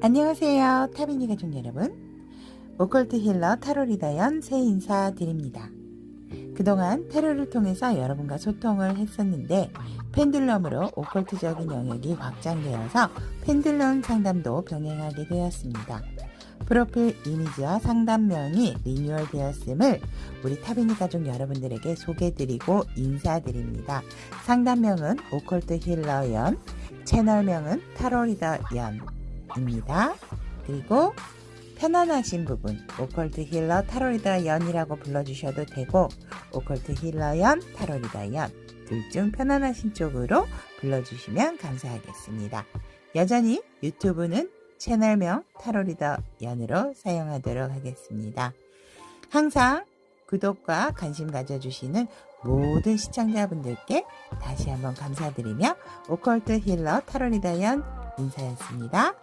안녕하세요. 타비니 가족 여러분. 오컬트 힐러 타로리다연 새 인사드립니다. 그동안 타로를 통해서 여러분과 소통을 했었는데 펜듈럼으로 오컬트적인 영역이 확장되어서 펜듈럼 상담도 병행하게 되었습니다. 프로필 이미지와 상담명이 리뉴얼 되었음을 우리 타비니 가족 여러분들에게 소개드리고 인사드립니다. 상담명은 오컬트 힐러연, 채널명은 타로리다연입니다. 그리고 편안하신 부분 오컬트 힐러 타로리다 연이라고 불러주셔도 되고 오컬트 힐러 연, 타로리다 연 둘 중 편안하신 쪽으로 불러주시면 감사하겠습니다. 여전히 유튜브는 채널명 타로리다 연으로 사용하도록 하겠습니다. 항상 구독과 관심 가져주시는 모든 시청자분들께 다시 한번 감사드리며 오컬트 힐러 타로리다 연 인사였습니다.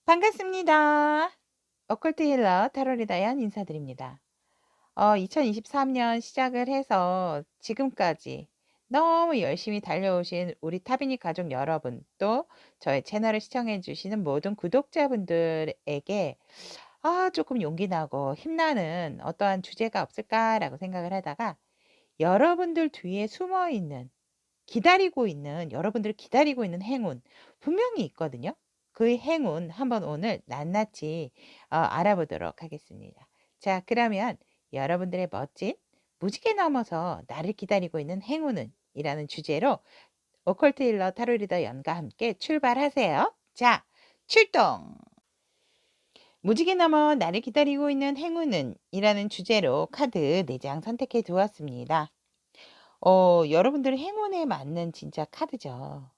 반갑습니다. 오컬트 힐러 타로리다연 인사드립니다. 2023년 시작을 해서 지금까지 너무 열심히 달려오신 우리 타비니 가족 여러분, 또 저의 채널을 시청해 주시는 모든 구독자분들에게 조금 용기 나고 힘나는 어떠한 주제가 없을까라고 생각을 하다가 여러분들 뒤에 숨어 있는, 여러분들을 기다리고 있는 행운 분명히 있거든요. 그 행운 한번 오늘 낱낱이 알아보도록 하겠습니다. 자, 그러면 여러분들의 멋진 무지개 넘어서 나를 기다리고 있는 행운은 이라는 주제로 오컬트 힐러 타로리더 연과 함께 출발하세요. 자, 출동! 무지개 넘어 나를 기다리고 있는 행운은 이라는 주제로 카드 4장 선택해 두었습니다. 여러분들 행운에 맞는 진짜 카드죠.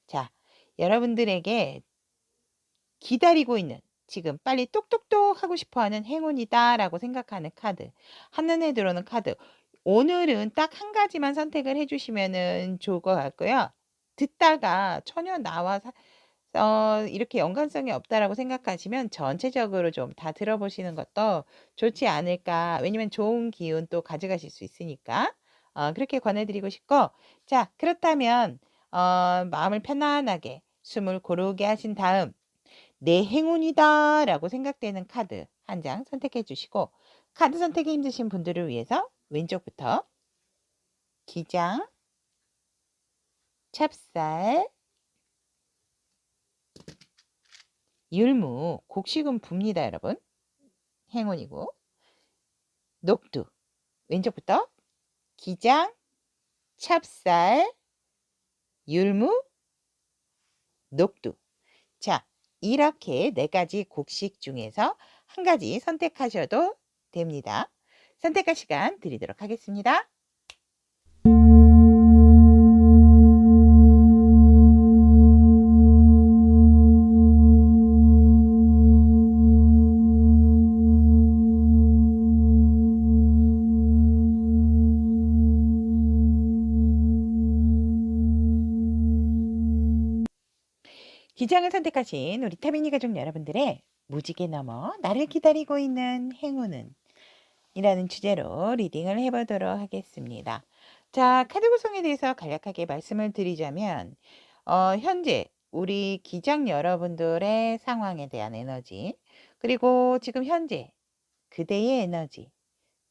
자, 여러분들에게 기다리고 있는, 지금 빨리 똑똑똑 하고 싶어하는 행운이다라고 생각하는 카드, 한눈에 들어오는 카드. 오늘은 딱 한 가지만 선택을 해주시면 좋을 것 같고요. 듣다가 전혀 나와 이렇게 연관성이 없다라고 생각하시면 전체적으로 좀 다 들어보시는 것도 좋지 않을까. 왜냐면 좋은 기운 또 가져가실 수 있으니까 그렇게 권해드리고 싶고, 자, 그렇다면 마음을 편안하게 숨을 고르게 하신 다음 내 행운이다 라고 생각되는 카드 한 장 선택해 주시고, 카드 선택에 힘드신 분들을 위해서 왼쪽부터 기장, 찹쌀, 율무, 곡식은 붑니다 여러분. 행운이고, 녹두, 왼쪽부터 기장, 찹쌀, 율무, 녹두. 자, 이렇게 4가지 곡식 중에서 한 가지 선택하셔도 됩니다. 선택할 시간 드리도록 하겠습니다. 기장을 선택하신 우리 타비니 가족 여러분들의 무지개 넘어 나를 기다리고 있는 행운은 이라는 주제로 리딩을 해보도록 하겠습니다. 자, 카드 구성에 대해서 간략하게 말씀을 드리자면 현재 우리 기장 여러분들의 상황에 대한 에너지, 그리고 지금 현재 그대의 에너지,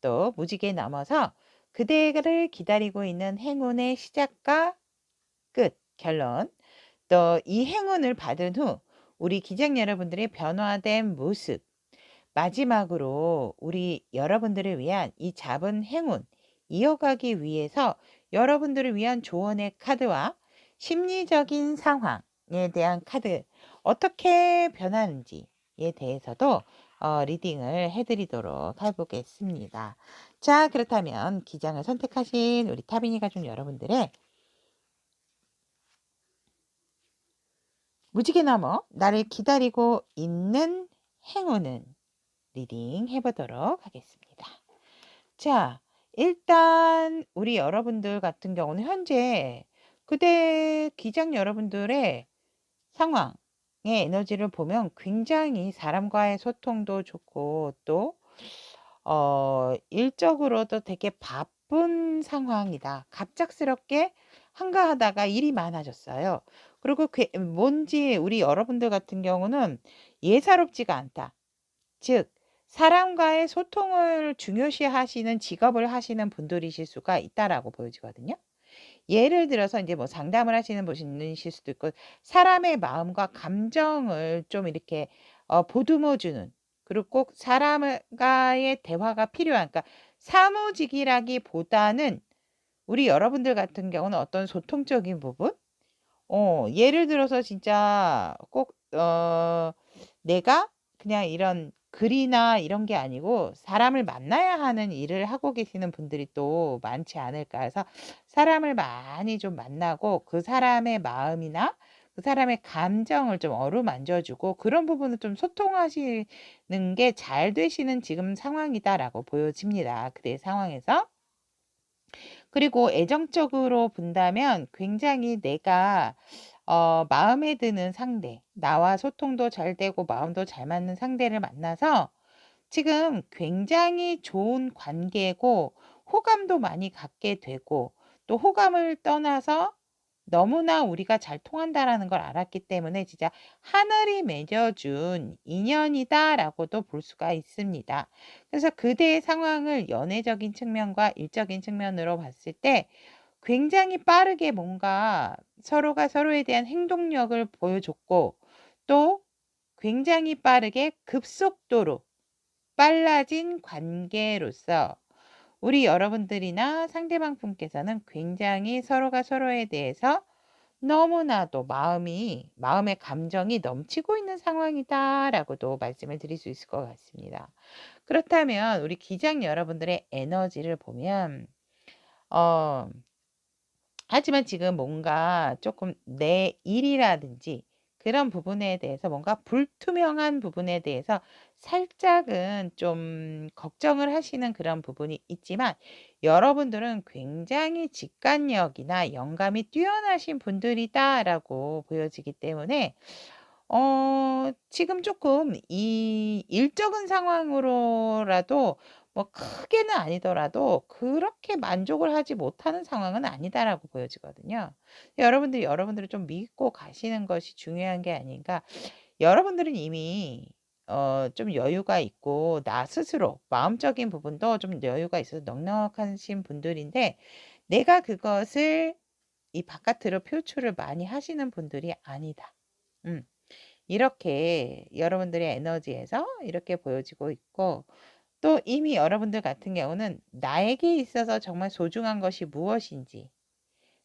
또 무지개 넘어서 그대를 기다리고 있는 행운의 시작과 끝, 결론, 또 이 행운을 받은 후 우리 기장 여러분들의 변화된 모습, 마지막으로 우리 여러분들을 위한 이 잡은 행운 이어가기 위해서 여러분들을 위한 조언의 카드와 심리적인 상황에 대한 카드 어떻게 변하는지에 대해서도 리딩을 해드리도록 해보겠습니다. 자, 그렇다면 기장을 선택하신 우리 타비니 가족 여러분들의 무지개 넘어 나를 기다리고 있는 행운은 리딩 해보도록 하겠습니다. 자, 일단 우리 여러분들 같은 경우는 현재 그대 기장 여러분들의 상황의 에너지를 보면 굉장히 사람과의 소통도 좋고 또 일적으로도 되게 바쁜 상황이다. 갑작스럽게 한가하다가 일이 많아졌어요. 그리고 뭔지 우리 여러분들 같은 경우는 예사롭지가 않다. 즉 사람과의 소통을 중요시하시는 직업을 하시는 분들이실 수가 있다라고 보여지거든요. 예를 들어서 이제 뭐 상담을 하시는 분이실 수도 있고 사람의 마음과 감정을 좀 이렇게 보듬어 주는, 그리고 꼭 사람과의 대화가 필요한, 그러니까 사무직이라기보다는 우리 여러분들 같은 경우는 어떤 소통적인 부분? 예를 들어서 진짜 꼭 내가 그냥 이런 글이나 이런 게 아니고 사람을 만나야 하는 일을 하고 계시는 분들이 또 많지 않을까 해서 사람을 많이 좀 만나고 그 사람의 마음이나 그 사람의 감정을 좀 어루만져 주고 그런 부분을 좀 소통하시는 게 잘 되시는 지금 상황이다라고 보여집니다. 그대 상황에서. 그리고 애정적으로 본다면 굉장히 내가 마음에 드는 상대, 나와 소통도 잘 되고 마음도 잘 맞는 상대를 만나서 지금 굉장히 좋은 관계고 호감도 많이 갖게 되고 또 호감을 떠나서 너무나 우리가 잘 통한다라는 걸 알았기 때문에 진짜 하늘이 맺어준 인연이다라고도 볼 수가 있습니다. 그래서 그대의 상황을 연애적인 측면과 일적인 측면으로 봤을 때 굉장히 빠르게 뭔가 서로가 서로에 대한 행동력을 보여줬고 또 굉장히 빠르게 급속도로 빨라진 관계로서 우리 여러분들이나 상대방 분께서는 굉장히 서로가 서로에 대해서 너무나도 마음의 감정이 넘치고 있는 상황이다라고도 말씀을 드릴 수 있을 것 같습니다. 그렇다면 우리 기장 여러분들의 에너지를 보면 어 하지만 지금 뭔가 조금 내 일이라든지 그런 부분에 대해서 뭔가 불투명한 부분에 대해서 살짝은 좀 걱정을 하시는 그런 부분이 있지만 여러분들은 굉장히 직관력이나 영감이 뛰어나신 분들이다라고 보여지기 때문에 지금 조금 이 일적인 상황으로라도 뭐 크게는 아니더라도 그렇게 만족을 하지 못하는 상황은 아니다라고 보여지거든요. 여러분들이 여러분들을 좀 믿고 가시는 것이 중요한 게 아닌가. 여러분들은 이미 좀 여유가 있고 나 스스로 마음적인 부분도 좀 여유가 있어서 넉넉하신 분들인데 내가 그것을 이 바깥으로 표출을 많이 하시는 분들이 아니다. 음. 이렇게 여러분들의 에너지에서 이렇게 보여지고 있고 또 이미 여러분들 같은 경우는 나에게 있어서 정말 소중한 것이 무엇인지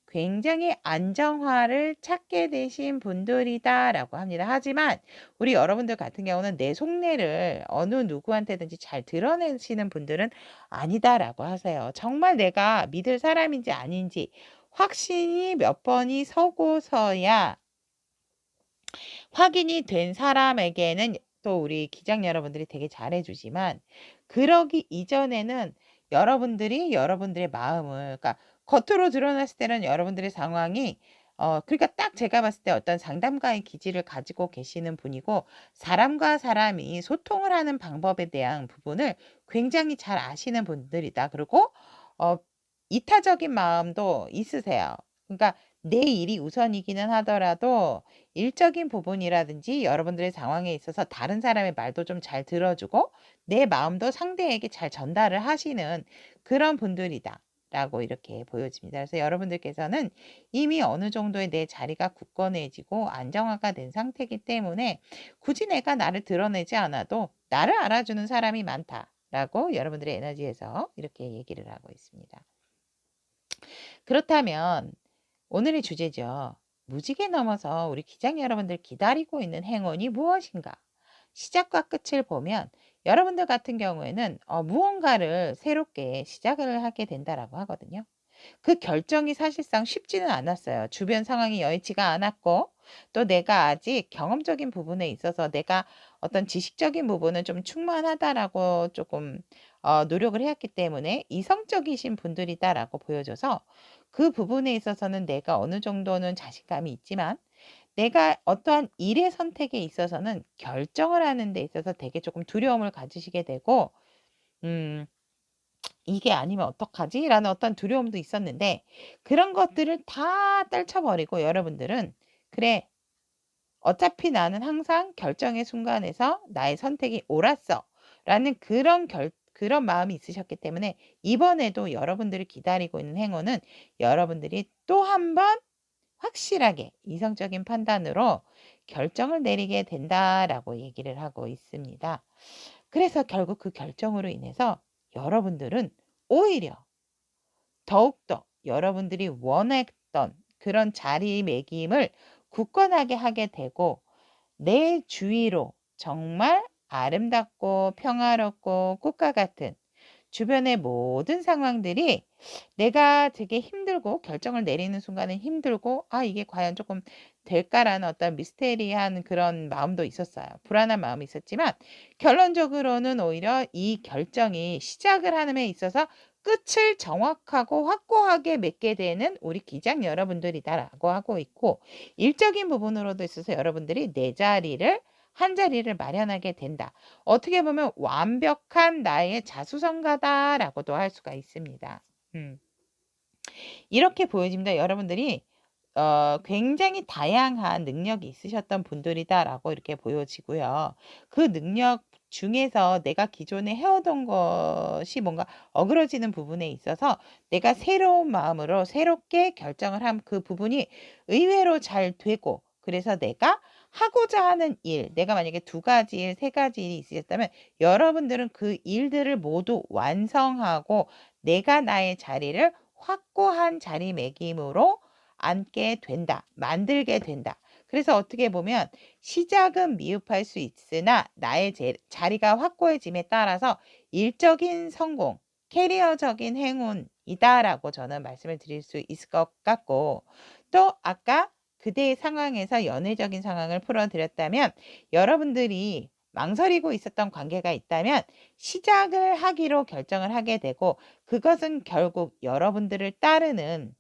굉장히 안정화를 찾게 되신 분들이다라고 합니다. 하지만 우리 여러분들 같은 경우는 내 속내를 어느 누구한테든지 잘 드러내시는 분들은 아니다라고 하세요. 정말 내가 믿을 사람인지 아닌지 확신이 몇 번이 서고서야 확인이 된 사람에게는 또 우리 기장 여러분들이 되게 잘해 주지만 그러기 이전에는 여러분들이 여러분들의 마음을, 그러니까 겉으로 드러났을 때는 여러분들의 상황이 그러니까 딱 제가 봤을 때 어떤 상담가의 기질을 가지고 계시는 분이고 사람과 사람이 소통을 하는 방법에 대한 부분을 굉장히 잘 아시는 분들이다. 그리고 어 이타적인 마음도 있으세요. 그러니까 내 일이 우선이기는 하더라도 일적인 부분이라든지 여러분들의 상황에 있어서 다른 사람의 말도 좀 잘 들어주고 내 마음도 상대에게 잘 전달을 하시는 그런 분들이다라고 이렇게 보여집니다. 그래서 여러분들께서는 이미 어느 정도의 내 자리가 굳건해지고 안정화가 된 상태이기 때문에 굳이 내가 나를 드러내지 않아도 나를 알아주는 사람이 많다라고 여러분들의 에너지에서 이렇게 얘기를 하고 있습니다. 그렇다면 오늘의 주제죠. 무지개 넘어서 우리 기장 여러분들 기다리고 있는 행운이 무엇인가? 시작과 끝을 보면 여러분들 같은 경우에는 무언가를 새롭게 시작을 하게 된다라고 하거든요. 그 결정이 사실상 쉽지는 않았어요. 주변 상황이 여의치가 않았고 또 내가 아직 경험적인 부분에 있어서 내가 어떤 지식적인 부분은 좀 충만하다라고 조금 노력을 해왔기 때문에 이성적이신 분들이다라고 보여져서 그 부분에 있어서는 내가 어느 정도는 자신감이 있지만 내가 어떠한 일의 선택에 있어서는 결정을 하는 데 있어서 되게 조금 두려움을 가지시게 되고 음 '이게 아니면 어떡하지?'라는 어떤 두려움도 있었는데 그런 것들을 다 떨쳐버리고 여러분들은 '그래. 어차피 나는 항상 결정의 순간에서 나의 선택이 옳았어.'라는 그런 마음이 있으셨기 때문에 이번에도 여러분들이 기다리고 있는 행운은 여러분들이 또 한 번 확실하게 이성적인 판단으로 결정을 내리게 된다라고 얘기를 하고 있습니다. 그래서 결국 그 결정으로 인해서 여러분들은 오히려 더욱더 여러분들이 원했던 그런 자리매김을 굳건하게 하게 되고 내 주위로 정말 아름답고 평화롭고 꽃과 같은 주변의 모든 상황들이 내가 되게 힘들고 결정을 내리는 순간에 힘들고 '아 이게 과연 조금 될까?'라는 어떤 미스테리한 그런 마음도 있었어요. 불안한 마음이 있었지만 결론적으로는 오히려 이 결정이 시작을 하는 데 있어서 끝을 정확하고 확고하게 맺게 되는 우리 기장 여러분들이다라고 하고 있고 일적인 부분으로도 있어서 여러분들이 내 자리를 한 자리를 마련하게 된다. 어떻게 보면 '완벽한 나의 자수성가다.'라고도 할 수가 있습니다. 음. 이렇게 보여집니다. 여러분들이 굉장히 다양한 능력이 있으셨던 분들이다라고 이렇게 보여지고요. 그 능력 중에서 내가 기존에 해오던 것이 뭔가 어그러지는 부분에 있어서 내가 새로운 마음으로 새롭게 결정을 한 그 부분이 의외로 잘 되고 그래서 내가 하고자 하는 일, 내가 만약에 두 가지 일, 세 가지 일이 있으셨다면 여러분들은 그 일들을 모두 완성하고 내가 나의 자리를 확고한 자리매김으로 앉게 된다. 만들게 된다. 그래서 어떻게 보면 시작은 미흡할 수 있으나 나의 자리가 확고해짐에 따라서 일적인 성공, 캐리어적인 행운이다라고 저는 말씀을 드릴 수 있을 것 같고 또 아까 그대의 상황에서 연애적인 상황을 풀어드렸다면 여러분들이 망설이고 있었던 관계가 있다면 시작을 하기로 결정을 하게 되고 그것은 결국 여러분들을 따르는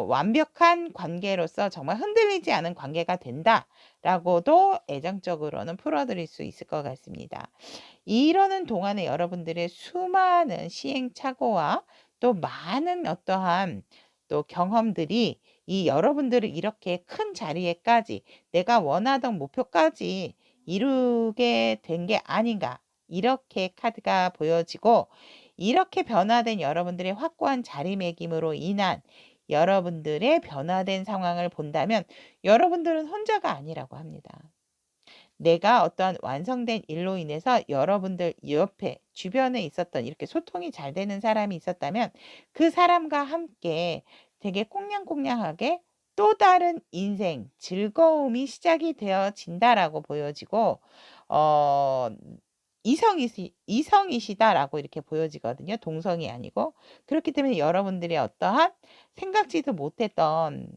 완벽한 관계로서 정말 흔들리지 않은 관계가 된다라고도 애정적으로는 풀어드릴 수 있을 것 같습니다. 이러는 동안에 여러분들의 수많은 시행착오와 또 많은 어떠한 또 경험들이 이 여러분들을 이렇게 큰 자리에까지 내가 원하던 목표까지 이루게 된 게 아닌가 이렇게 카드가 보여지고 이렇게 변화된 여러분들의 확고한 자리매김으로 인한 여러분들의 변화된 상황을 본다면 여러분들은 혼자가 아니라고 합니다. 내가 어떠한 완성된 일로 인해서 여러분들 옆에 주변에 있었던 이렇게 소통이 잘 되는 사람이 있었다면 그 사람과 함께 되게 꽁냥꽁냥하게 또 다른 인생 즐거움이 시작이 되어진다라고 보여지고 어 이성이시다라고 이렇게 보여지거든요. 동성이 아니고. 그렇기 때문에 여러분들의 어떠한 생각지도 못했던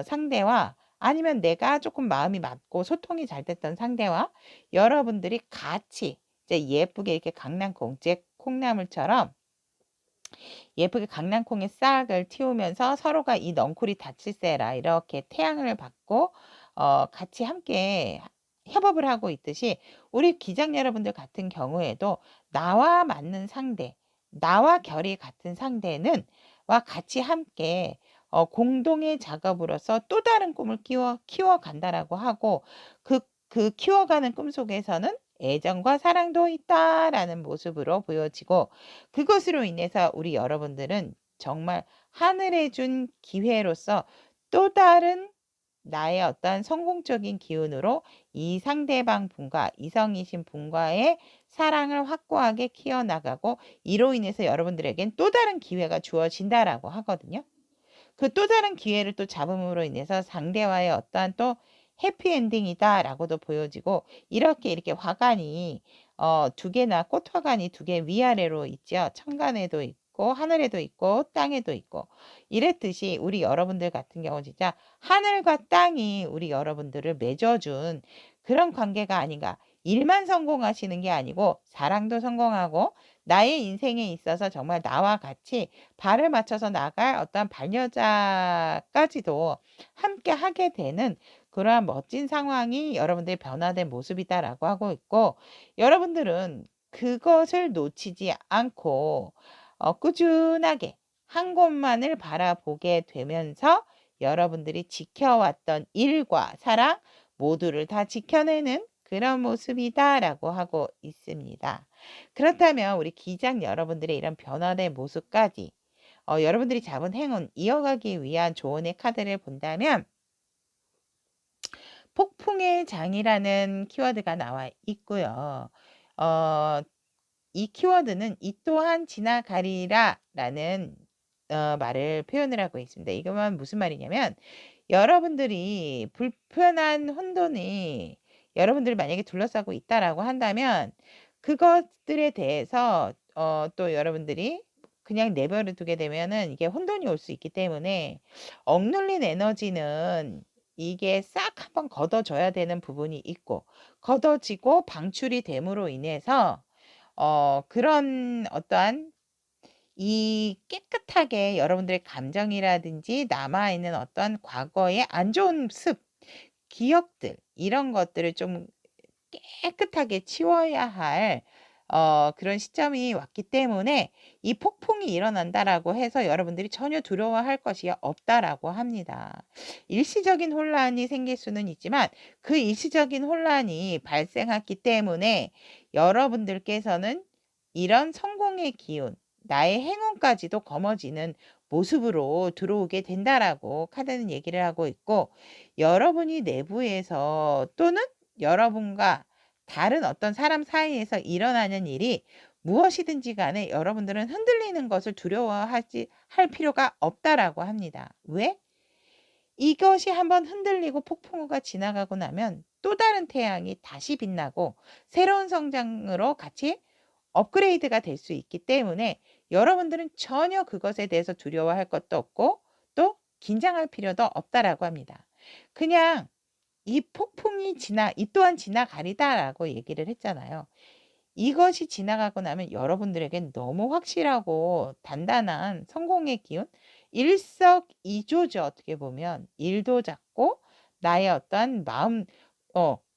상대와 아니면 내가 조금 마음이 맞고 소통이 잘 됐던 상대와 여러분들이 같이 이제 예쁘게 이렇게 강낭콩 제 콩나물처럼 예쁘게 강낭콩의 싹을 틔우면서 서로가 이 넝쿨이 닫힐세라 이렇게 태양을 받고 같이 함께 협업을 하고 있듯이 우리 기장 여러분들 같은 경우에도 나와 맞는 상대, 나와 결이 같은 상대는 와 같이 함께 공동의 작업으로서 또 다른 꿈을 키워간다라고 하고 그 키워가는 꿈 속에서는 애정과 사랑도 있다라는 모습으로 보여지고 그것으로 인해서 우리 여러분들은 정말 하늘에 준 기회로서 또 다른 나의 어떤 성공적인 기운으로 이 상대방 분과 이성이신 분과의 사랑을 확고하게 키워나가고 이로 인해서 여러분들에겐 또 다른 기회가 주어진다라고 하거든요. 그 또 다른 기회를 또 잡음으로 인해서 상대와의 어떠한 또 해피엔딩이다라고도 보여지고 이렇게 화관이 두 개나 꽃화관이 두 개 위아래로 있죠. 천간에도 있고 하늘에도 있고 땅에도 있고 이랬듯이 우리 여러분들 같은 경우 진짜 하늘과 땅이 우리 여러분들을 맺어준 그런 관계가 아닌가. 일만 성공하시는 게 아니고 사랑도 성공하고 나의 인생에 있어서 정말 나와 같이 발을 맞춰서 나갈 어떤 반려자까지도 함께 하게 되는 그러한 멋진 상황이 여러분들의 변화된 모습이다라고 하고 있고, 여러분들은 그것을 놓치지 않고 꾸준하게 한 곳만을 바라보게 되면서 여러분들이 지켜왔던 일과 사랑 모두를 다 지켜내는 그런 모습이다라고 하고 있습니다. 그렇다면 우리 기장 여러분들의 이런 변화된 모습까지 여러분들이 잡은 행운 이어가기 위한 조언의 카드를 본다면 폭풍의 장이라는 키워드가 나와 있고요. 어, 이 키워드는 이 또한 지나가리라 라는 말을 표현을 하고 있습니다. 이거만 무슨 말이냐면, 여러분들이 불편한 혼돈이 여러분들을 만약에 둘러싸고 있다라고 한다면 그것들에 대해서 또 여러분들이 그냥 내버려 두게 되면은 이게 혼돈이 올 수 있기 때문에 억눌린 에너지는 이게 싹 한번 걷어져야 되는 부분이 있고, 걷어지고 방출이 됨으로 인해서 그런 어떠한 이 깨끗하게 여러분들의 감정이라든지 남아있는 어떤 과거의 안 좋은 기억들, 이런 것들을 좀 깨끗하게 치워야 할 그런 시점이 왔기 때문에 이 폭풍이 일어난다라고 해서 여러분들이 전혀 두려워할 것이 없다라고 합니다. 일시적인 혼란이 생길 수는 있지만 그 일시적인 혼란이 발생했기 때문에 여러분들께서는 이런 성공의 기운, 나의 행운까지도 거머쥐는 모습으로 들어오게 된다라고 카드는 얘기를 하고 있고, 여러분이 내부에서 또는 여러분과 다른 어떤 사람 사이에서 일어나는 일이 무엇이든지 간에 여러분들은 흔들리는 것을 두려워하지 할 필요가 없다라고 합니다. 왜? 이것이 한번 흔들리고 폭풍우가 지나가고 나면 또 다른 태양이 다시 빛나고 새로운 성장으로 같이 업그레이드가 될 수 있기 때문에 여러분들은 전혀 그것에 대해서 두려워할 것도 없고 또 긴장할 필요도 없다라고 합니다. 그냥 이 폭풍이 이 또한 지나가리다라고 얘기를 했잖아요. 이것이 지나가고 나면 여러분들에겐 너무 확실하고 단단한 성공의 기운, 일석이조죠. 어떻게 보면 일도 작고 나의 어떤 마음,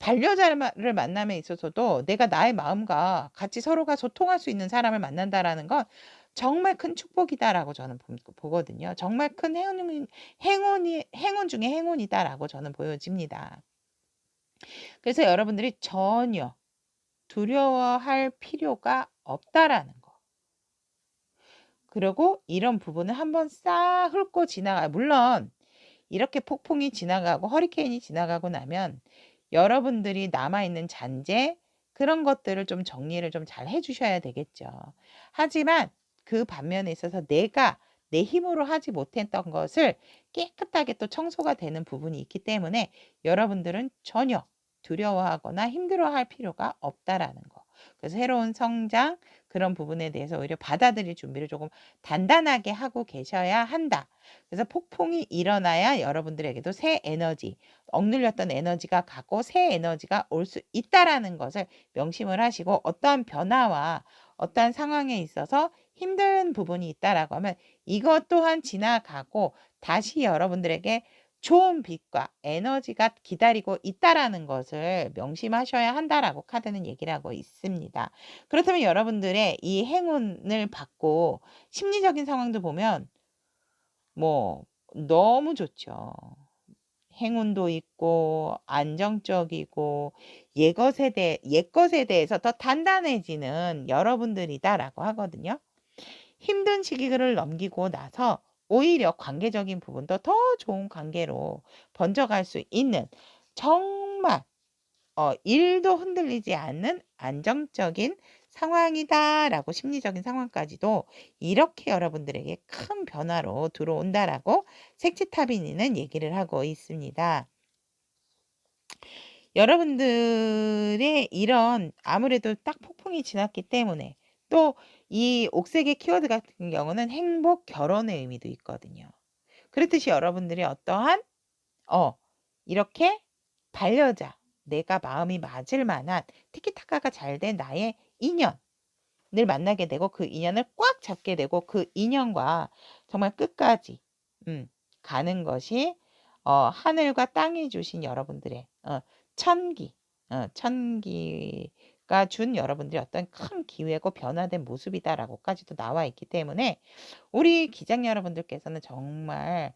반려자를 만남에 있어서도 내가 나의 마음과 같이 서로가 소통할 수 있는 사람을 만난다라는 건 정말 큰 축복이다라고 저는 보거든요. 정말 큰 행운 중에 행운이다라고 저는 보여집니다. 그래서 여러분들이 전혀 두려워할 필요가 없다라는 거. 그리고 이런 부분을 한번 싹 훑고 물론 이렇게 폭풍이 지나가고 허리케인이 지나가고 나면 여러분들이 남아있는 잔재, 그런 것들을 좀 정리를 좀 잘 해주셔야 되겠죠. 하지만 그 반면에 있어서 내가 내 힘으로 하지 못했던 것을 깨끗하게 또 청소가 되는 부분이 있기 때문에 여러분들은 전혀 두려워하거나 힘들어할 필요가 없다라는 거. 그래서 새로운 성장, 그런 부분에 대해서 오히려 받아들일 준비를 조금 단단하게 하고 계셔야 한다. 그래서 폭풍이 일어나야 여러분들에게도 새 에너지, 억눌렸던 에너지가 가고 새 에너지가 올 수 있다라는 것을 명심을 하시고, 어떠한 변화와 어떠한 상황에 있어서 힘든 부분이 있다라고 하면 이것 또한 지나가고 다시 여러분들에게 좋은 빛과 에너지가 기다리고 있다라는 것을 명심하셔야 한다라고 카드는 얘기를 하고 있습니다. 그렇다면 여러분들의 이 행운을 받고 심리적인 상황도 보면 뭐 너무 좋죠. 행운도 있고 안정적이고 옛것에 대해서 더 단단해지는 여러분들이다라고 하거든요. 힘든 시기를 넘기고 나서 오히려 관계적인 부분도 더 좋은 관계로 번져갈 수 있는, 정말 일도 흔들리지 않는 안정적인 상황이다라고, 심리적인 상황까지도 이렇게 여러분들에게 큰 변화로 들어온다라고 색치타비니는 얘기를 하고 있습니다. 여러분들의 이런, 아무래도 딱 폭풍이 지났기 때문에 또 이 옥색의 키워드 같은 경우는 행복, 결혼의 의미도 있거든요. 그렇듯이 여러분들이 어떠한 이렇게 반려자, 내가 마음이 맞을 만한 티키타카가 잘 된 나의 인연을 만나게 되고 그 인연을 꽉 잡게 되고 그 인연과 정말 끝까지 가는 것이 하늘과 땅이 주신 여러분들의 천기, 천기가 준 여러분들의 어떤 큰 기회고 변화된 모습이다라고까지도 나와 있기 때문에 우리 기장 여러분들께서는 정말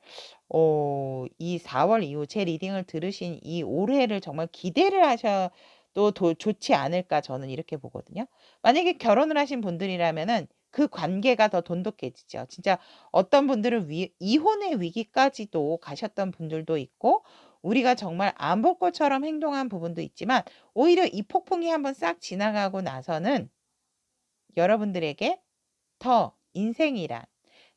이 4월 이후 제 리딩을 들으신 이 올해를 정말 기대를 하셔도 좋지 않을까 저는 이렇게 보거든요. 만약에 결혼을 하신 분들이라면은 그 관계가 더 돈독해지죠. 진짜 어떤 분들은 이혼의 위기까지도 가셨던 분들도 있고 우리가 정말 안 볼 것처럼 행동한 부분도 있지만 오히려 이 폭풍이 한번 싹 지나가고 나서는 여러분들에게 더 인생이란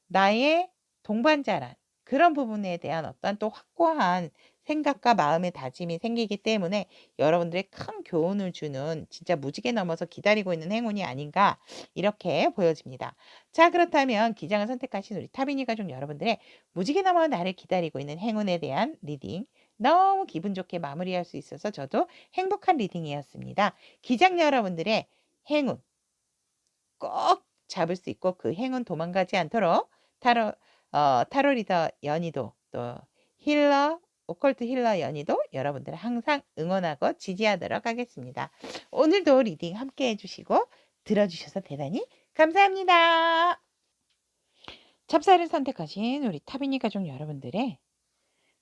나의 동반자란 그런 부분에 대한 어떤 또 확고한 생각과 마음의 다짐이 생기기 때문에 여러분들의 큰 교훈을 주는 진짜 무지개 넘어서 기다리고 있는 행운이 아닌가 이렇게 보여집니다. 자, 그렇다면 기장을 선택하신 우리 타비니 가족 여러분들의 무지개 넘어 나를 기다리고 있는 행운에 대한 리딩 너무 기분 좋게 마무리할 수 있어서 저도 행복한 리딩이었습니다. 기장 여러분들의 행운 꼭 잡을 수 있고 그 행운 도망가지 않도록 타로 리더 연희도 또 힐러 오컬트 힐러 연희도 여러분들 항상 응원하고 지지하도록 하겠습니다. 오늘도 리딩 함께 해주시고 들어주셔서 대단히 감사합니다. 찹쌀을 선택하신 우리 타비니 가족 여러분들의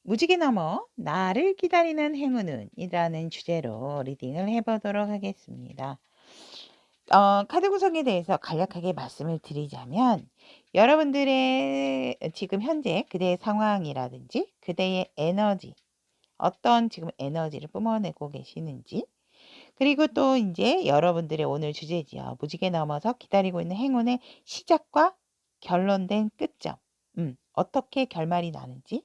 무지개 넘어 나를 기다리는 행운은 이라는 주제로 리딩을 해보도록 하겠습니다. 카드 구성에 대해서 간략하게 말씀을 드리자면 여러분들의 지금 현재 그대의 상황이라든지 그대의 에너지 어떤 지금 에너지를 뿜어내고 계시는지 그리고 또 이제 여러분들의 오늘 주제지요. 무지개 넘어서 기다리고 있는 행운의 시작과 결론된 끝점 어떻게 결말이 나는지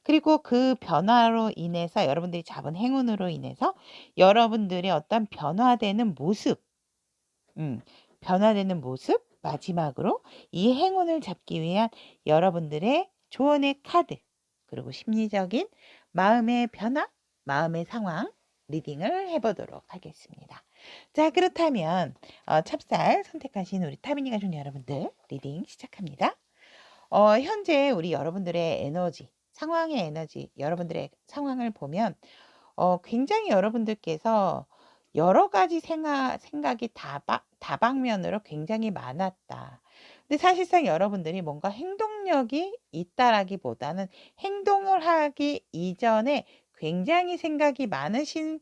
그리고 그 변화로 인해서 여러분들이 잡은 행운으로 인해서 여러분들의 어떤 변화되는 모습 변화되는 모습 마지막으로 이 행운을 잡기 위한 여러분들의 조언의 카드 그리고 심리적인 마음의 변화, 마음의 상황 리딩을 해보도록 하겠습니다. 자, 그렇다면 찹쌀 선택하신 우리 타미니 가족 여러분들 리딩 시작합니다. 현재 우리 여러분들의 에너지, 상황의 에너지, 여러분들의 상황을 보면 굉장히 여러분들께서 여러 가지 생각이 다방면으로 굉장히 많았다. 근데 사실상 여러분들이 뭔가 행동력이 있다라기보다는 행동을 하기 이전에 굉장히 생각이 많으신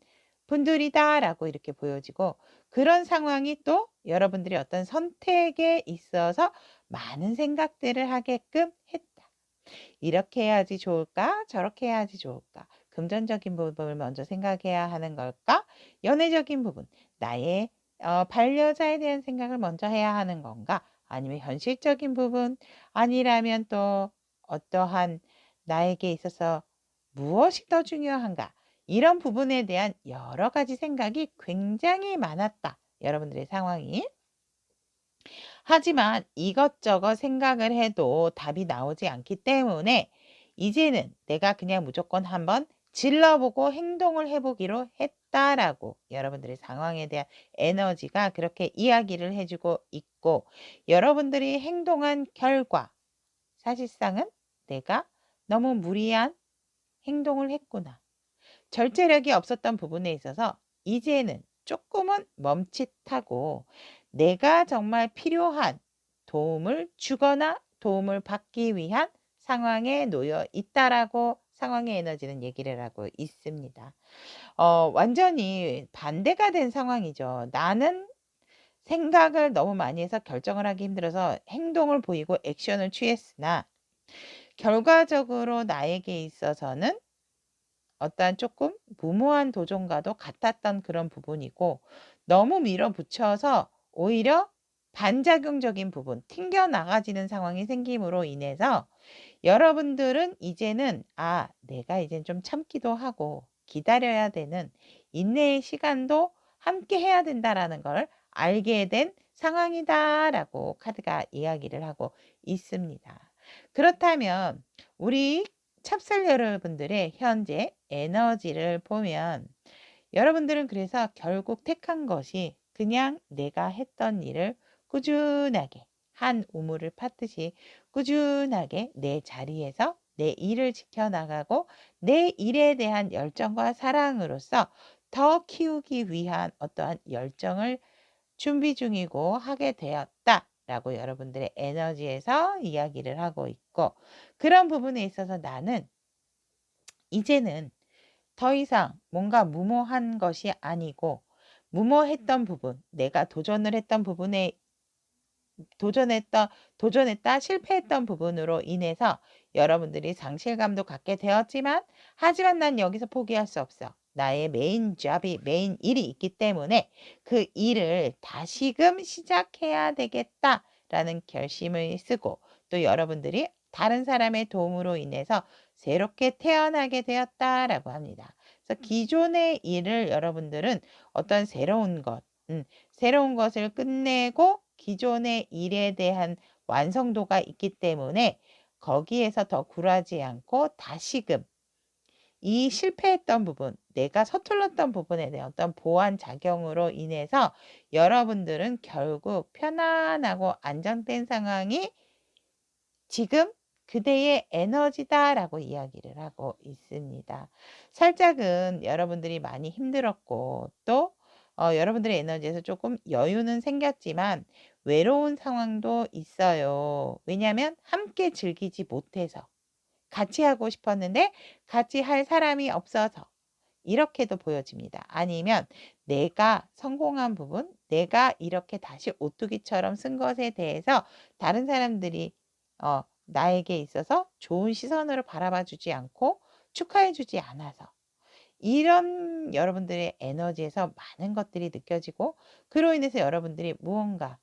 분들이다라고 이렇게 보여지고 그런 상황이 또 여러분들이 어떤 선택에 있어서 많은 생각들을 하게끔 했다. 이렇게 해야지 좋을까? 저렇게 해야지 좋을까? 금전적인 부분을 먼저 생각해야 하는 걸까? 연애적인 부분, 나의 반려자에 대한 생각을 먼저 해야 하는 건가? 아니면 현실적인 부분, 아니라면 또 어떠한 나에게 있어서 무엇이 더 중요한가? 이런 부분에 대한 여러 가지 생각이 굉장히 많았다. 여러분들의 상황이. 하지만 이것저것 생각을 해도 답이 나오지 않기 때문에 이제는 내가 그냥 무조건 한번 질러보고 행동을 해보기로 했다라고 여러분들의 상황에 대한 에너지가 그렇게 이야기를 해주고 있고 여러분들이 행동한 결과 사실상은 내가 너무 무리한 행동을 했구나. 절제력이 없었던 부분에 있어서 이제는 조금은 멈칫하고 내가 정말 필요한 도움을 주거나 도움을 받기 위한 상황에 놓여 있다라고 상황의 에너지는 얘기를 하고 있습니다. 완전히 반대가 된 상황이죠. 나는 생각을 너무 많이 해서 결정을 하기 힘들어서 행동을 보이고 액션을 취했으나 결과적으로 나에게 있어서는 어떠한 조금 무모한 도전과도 같았던 그런 부분이고 너무 밀어붙여서 오히려 반작용적인 부분, 튕겨나가지는 상황이 생김으로 인해서 여러분들은 이제는 내가 이젠 좀 참기도 하고 기다려야 되는 인내의 시간도 함께 해야 된다라는 걸 알게 된 상황이다라고 카드가 이야기를 하고 있습니다. 그렇다면 우리 찹쌀 여러분들의 현재 에너지를 보면 여러분들은 그래서 결국 택한 것이 그냥 내가 했던 일을 꾸준하게 한 우물을 팠듯이 꾸준하게 내 자리에서 내 일을 지켜나가고 내 일에 대한 열정과 사랑으로서 더 키우기 위한 어떠한 열정을 준비 중이고 하게 되었다라고 여러분들의 에너지에서 이야기를 하고 있고, 그런 부분에 있어서 나는 이제는 더 이상 뭔가 무모한 것이 아니고 무모했던 부분, 내가 도전을 했던 부분에 도전했다 실패했던 부분으로 인해서 여러분들이 상실감도 갖게 되었지만, 하지만 난 여기서 포기할 수 없어. 나의 메인 일이 있기 때문에 그 일을 다시금 시작해야 되겠다라는 결심을 쓰고, 또 여러분들이 다른 사람의 도움으로 인해서 새롭게 태어나게 되었다라고 합니다. 그래서 기존의 일을 여러분들은 어떤 새로운 것을 끝내고 기존의 일에 대한 완성도가 있기 때문에 거기에서 더 굴하지 않고 다시금 이 실패했던 부분, 내가 서툴렀던 부분에 대한 어떤 보완 작용으로 인해서 여러분들은 결국 편안하고 안정된 상황이 지금 그대의 에너지다라고 이야기를 하고 있습니다. 살짝은 여러분들이 많이 힘들었고, 또 여러분들의 에너지에서 조금 여유는 생겼지만 외로운 상황도 있어요. 왜냐하면 함께 즐기지 못해서, 같이 하고 싶었는데 같이 할 사람이 없어서, 이렇게도 보여집니다. 아니면 내가 성공한 부분, 내가 이렇게 다시 오뚜기처럼 쓴 것에 대해서 다른 사람들이 나에게 있어서 좋은 시선으로 바라봐 주지 않고 축하해 주지 않아서, 이런 여러분들의 에너지에서 많은 것들이 느껴지고, 그로 인해서 여러분들이 무언가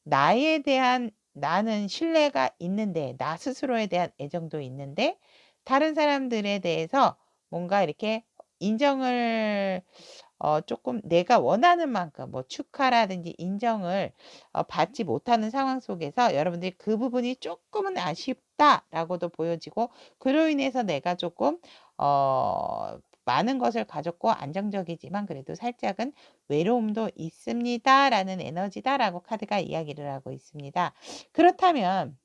나에 대한, 나는 신뢰가 있는데, 나 스스로에 대한 애정도 있는데 다른 사람들에 대해서 뭔가 이렇게 인정을 조금 내가 원하는 만큼 뭐 축하라든지 인정을 받지 못하는 상황 속에서 여러분들이 그 부분이 조금은 아쉽다라고도 보여지고, 그로 인해서 내가 조금 많은 것을 가졌고 안정적이지만 그래도 살짝은 외로움도 있습니다라는 에너지다라고 카드가 이야기를 하고 있습니다. 그렇다면